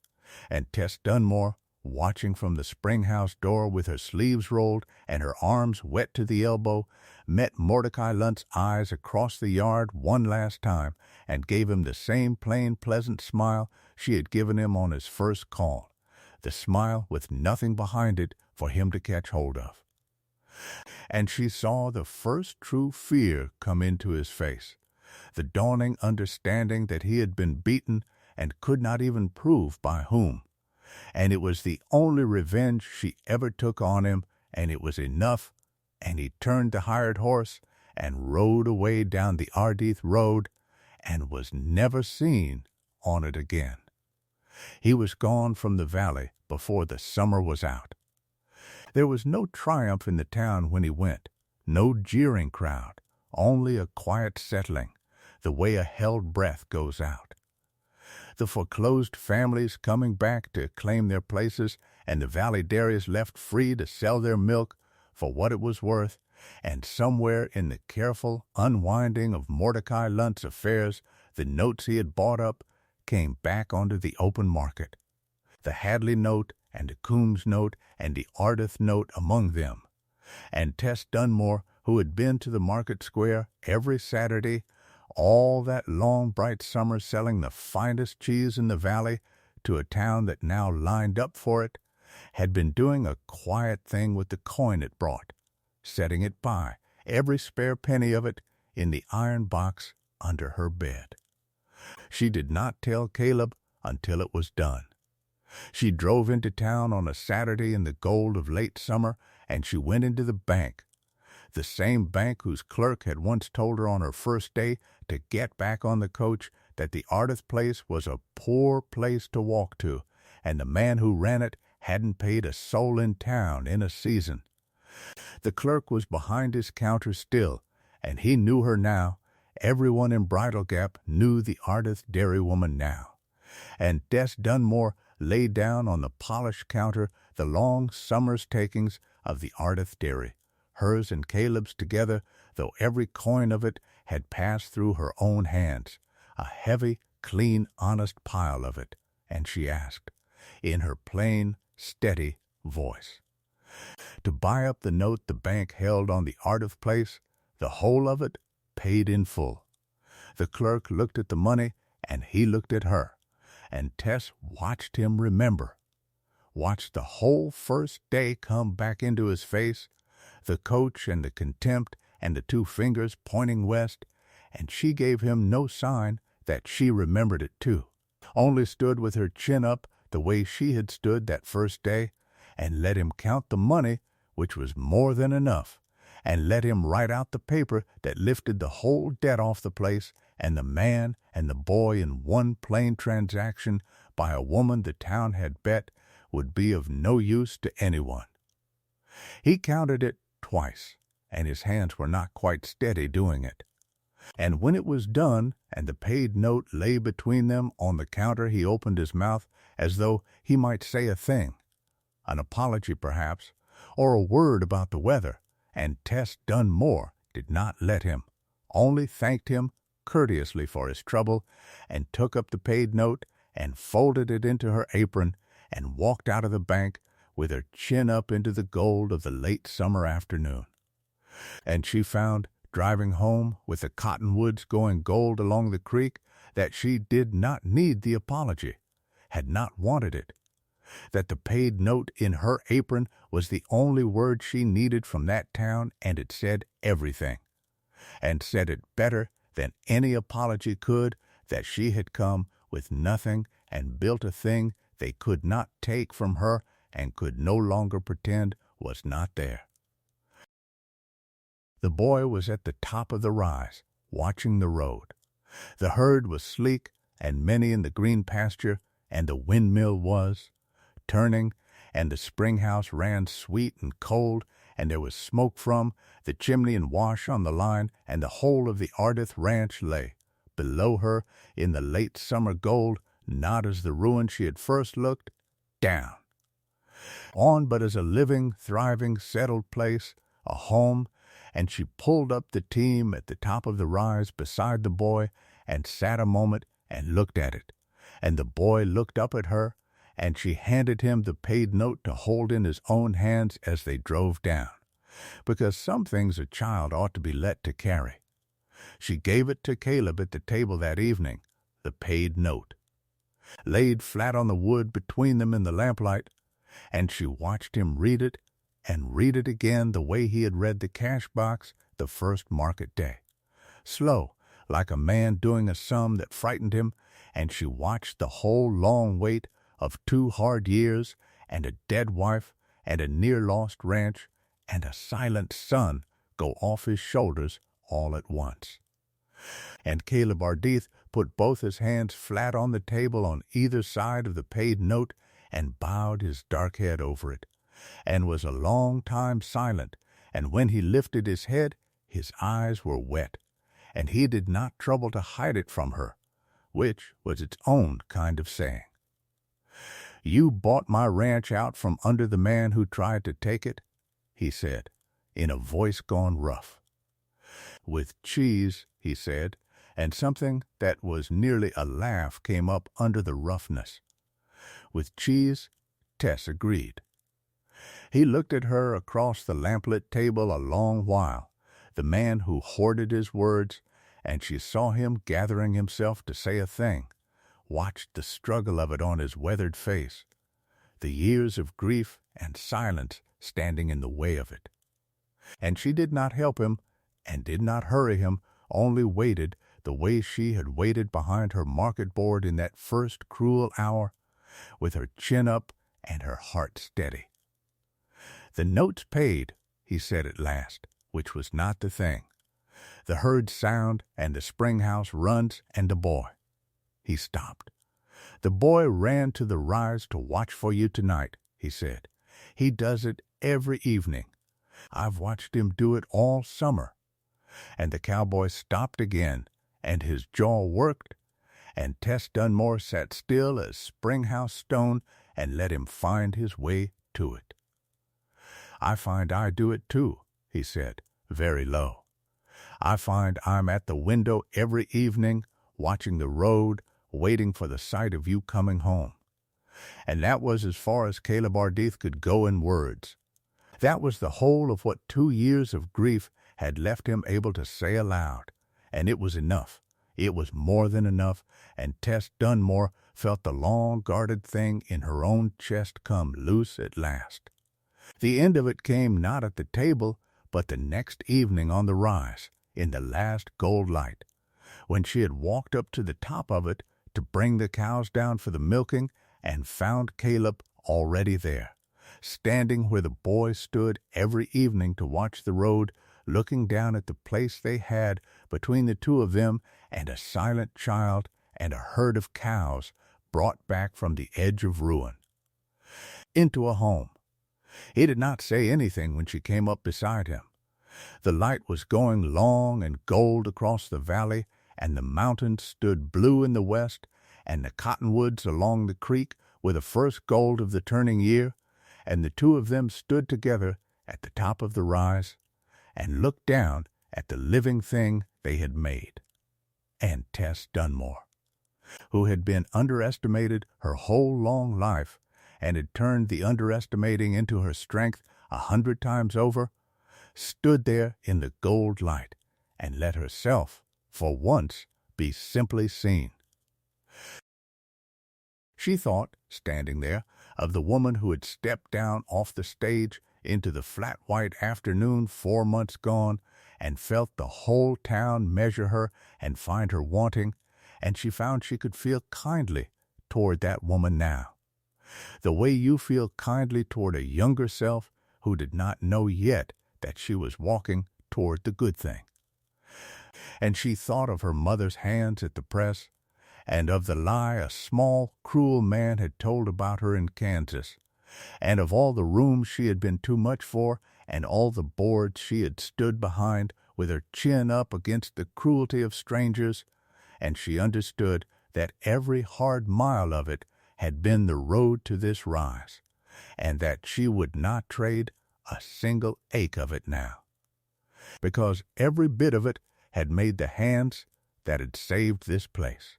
And Tess Dunmore, watching from the spring-house door with her sleeves rolled and her arms wet to the elbow, met Mordecai Lunt's eyes across the yard one last time and gave him the same plain, pleasant smile she had given him on his first call, the smile with nothing behind it for him to catch hold of. And she saw the first true fear come into his face, the dawning understanding that he had been beaten and could not even prove by whom. And it was the only revenge she ever took on him, and it was enough, and he turned the hired horse and rode away down the Ardith road, and was never seen on it again. He was gone from the valley before the summer was out. There was no triumph in the town when he went, no jeering crowd, only a quiet settling, the way a held breath goes out. The foreclosed families coming back to claim their places, and the valley dairies left free to sell their milk for what it was worth, and somewhere in the careful unwinding of Mordecai Lunt's affairs, the notes he had bought up came back onto the open market. The Hadley note and the Coombs note and the Ardith note among them. And Tess Dunmore, who had been to the market square every Saturday, all that long bright summer selling the finest cheese in the valley to a town that now lined up for it, had been doing a quiet thing with the coin it brought, setting it by, every spare penny of it, in the iron box under her bed. She did not tell Caleb until it was done. She drove into town on a Saturday in the gold of late summer, and she went into the bank, the same bank whose clerk had once told her on her first day to get back on the coach that the Ardith place was a poor place to walk to, and the man who ran it hadn't paid a soul in town in a season. The clerk was behind his counter still, and he knew her now. Everyone in Bridle Gap knew the Ardith dairywoman now. And Tess Dunmore laid down on the polished counter the long summer's takings of the Ardith dairy, hers and Caleb's together, though every coin of it had passed through her own hands, a heavy, clean, honest pile of it, and she asked, in her plain, steady voice, to buy up the note the bank held on the Ardith place, the whole of it, paid in full. The clerk looked at the money, and he looked at her, and Tess watched him remember, watched the whole first day come back into his face, the coach and the contempt and the two fingers pointing west, and she gave him no sign that she remembered it too, only stood with her chin up the way she had stood that first day, and let him count the money, which was more than enough, and let him write out the paper that lifted the whole debt off the place and the man and the boy in one plain transaction by a woman the town had bet would be of no use to anyone. He counted it twice, and his hands were not quite steady doing it. And when it was done, and the paid note lay between them on the counter, he opened his mouth as though he might say a thing, an apology perhaps, or a word about the weather, and Tess Dunmore did not let him, only thanked him courteously for his trouble, and took up the paid note and folded it into her apron and walked out of the bank with her chin up into the gold of the late summer afternoon. And she found, driving home with the cottonwoods going gold along the creek, that she did not need the apology, had not wanted it, that the paid note in her apron was the only word she needed from that town, and it said everything, and said it better than any apology could, that she had come with nothing and built a thing they could not take from her and could no longer pretend was not there. The boy was at the top of the rise, watching the road. The herd was sleek, and many in the green pasture, and the windmill was turning, and the spring house ran sweet and cold, and there was smoke from the chimney and wash on the line, and the whole of the Ardith ranch lay below her in the late summer gold, not as the ruin she had first looked, down on, but as a living, thriving, settled place, a home, and she pulled up the team at the top of the rise beside the boy and sat a moment and looked at it, and the boy looked up at her, and she handed him the paid note to hold in his own hands as they drove down, because some things a child ought to be let to carry. She gave it to Caleb at the table that evening, the paid note, laid flat on the wood between them in the lamplight, and she watched him read it and read it again the way he had read the cash box the first market day, slow, like a man doing a sum that frightened him, and she watched the whole long wait of 2 hard years and a dead wife and a near-lost ranch and a silent son go off his shoulders all at once. And Caleb Ardith put both his hands flat on the table on either side of the paid note and bowed his dark head over it, and was a long time silent, and when he lifted his head, his eyes were wet, and he did not trouble to hide it from her, which was its own kind of saying. "You bought my ranch out from under the man who tried to take it," he said, in a voice gone rough. "With cheese," he said, and something that was nearly a laugh came up under the roughness. "With cheese," Tess agreed. He looked at her across the lamplit table a long while, the man who hoarded his words, and she saw him gathering himself to say a thing, watched the struggle of it on his weathered face, the years of grief and silence standing in the way of it. And she did not help him and did not hurry him, only waited the way she had waited behind her market board in that first cruel hour, with her chin up and her heart steady. "The note's paid," he said at last, which was not the thing. "The herds sound, and the spring house runs, and the boy." He stopped. "The boy ran to the rise to watch for you tonight," he said. "He does it every evening. I've watched him do it all summer." And the cowboy stopped again, and his jaw worked, and Tess Dunmore sat still as spring-house stone and let him find his way to it. "I find I do it too," he said, very low. "I find I'm at the window every evening, watching the road, waiting for the sight of you coming home." And that was as far as Caleb Ardith could go in words. That was the whole of what 2 years of grief had left him able to say aloud, and it was enough. It was more than enough, and Tess Dunmore felt the long-guarded thing in her own chest come loose at last. The end of it came not at the table, but the next evening on the rise, in the last gold light, when she had walked up to the top of it to bring the cows down for the milking, and found Caleb already there, standing where the boy stood every evening to watch the road, looking down at the place they had between the two of them and a silent child and a herd of cows brought back from the edge of ruin. Into a home. He did not say anything when she came up beside him. The light was going long and gold across the valley, and the mountains stood blue in the west, and the cottonwoods along the creek were the first gold of the turning year, and the two of them stood together at the top of the rise and looked down at the living thing they had made. And Tess Dunmore, who had been underestimated her whole long life and had turned the underestimating into her strength 100 times over, stood there in the gold light and let herself, for once, be simply seen. She thought, standing there, of the woman who had stepped down off the stage into the flat white afternoon 4 months gone, and felt the whole town measure her and find her wanting, and she found she could feel kindly toward that woman now, the way you feel kindly toward a younger self who did not know yet that she was walking toward the good thing. And she thought of her mother's hands at the press, and of the lie a small, cruel man had told about her in Kansas, and of all the rooms she had been too much for, and all the boards she had stood behind with her chin up against the cruelty of strangers, and she understood that every hard mile of it had been the road to this rise, and that she would not trade a single ache of it now, because every bit of it had made the hands that had saved this place,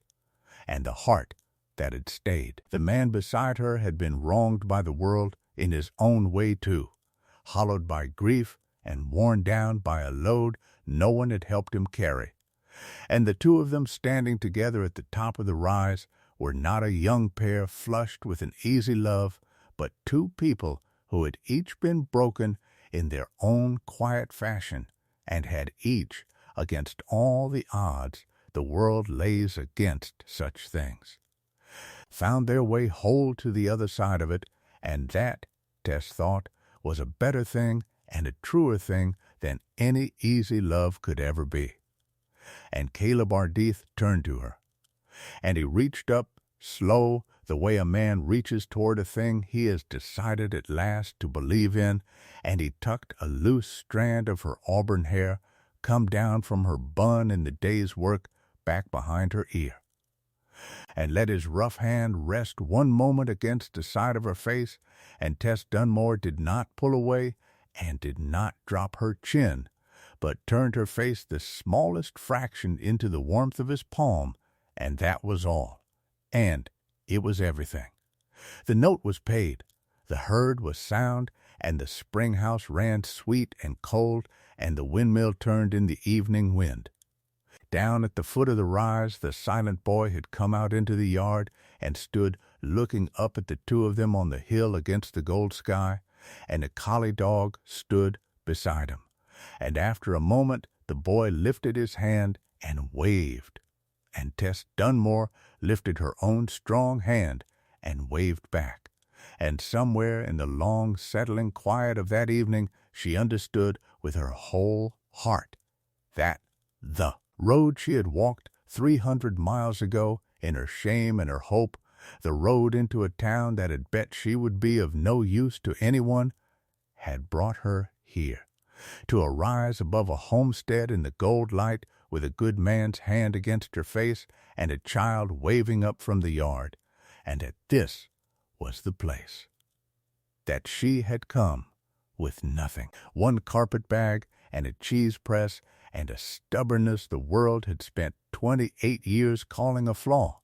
and the heart that had stayed. The man beside her had been wronged by the world in his own way too, hollowed by grief and worn down by a load no one had helped him carry. And the two of them standing together at the top of the rise were not a young pair flushed with an easy love, but two people who had each been broken in their own quiet fashion, and had each, against all the odds, the world lays against such things. Found their way whole to the other side of it, and that, Tess thought, was a better thing and a truer thing than any easy love could ever be. And Caleb Ardith turned to her, and he reached up, slow, the way a man reaches toward a thing he has decided at last to believe in, and he tucked a loose strand of her auburn hair, come down from her bun in the day's work, back behind her ear, and let his rough hand rest one moment against the side of her face, and Tess Dunmore did not pull away and did not drop her chin, but turned her face the smallest fraction into the warmth of his palm, and that was all. And it was everything. The note was paid, the herd was sound, and the spring house ran sweet and cold, and the windmill turned in the evening wind. Down at the foot of the rise, the silent boy had come out into the yard and stood looking up at the two of them on the hill against the gold sky, and the collie dog stood beside him. And after a moment the boy lifted his hand and waved, and Tess Dunmore lifted her own strong hand and waved back. And somewhere in the long, settling quiet of that evening she understood with her whole heart that the road she had walked 300 miles ago in her shame and her hope, the road into a town that had bet she would be of no use to anyone, had brought her here, to arise above a homestead in the gold light with a good man's hand against her face and a child waving up from the yard, and that this was the place. That she had come with nothing, one carpet bag and a cheese press and a stubbornness the world had spent 28 years calling a flaw,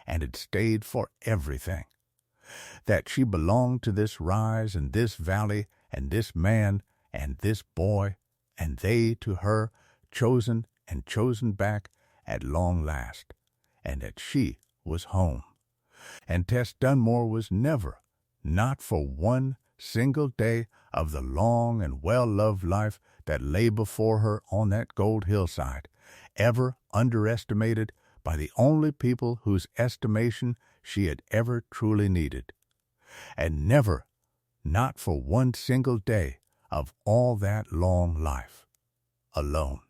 and had stayed for everything. That she belonged to this rise and this valley and this man and this boy, and they to her, chosen and chosen back at long last, and that she was home. And Tess Dunmore was never, not for one single day of the long and well-loved life that lay before her on that gold hillside, ever underestimated by the only people whose estimation she had ever truly needed. And never, not for one single day of all that long life, alone.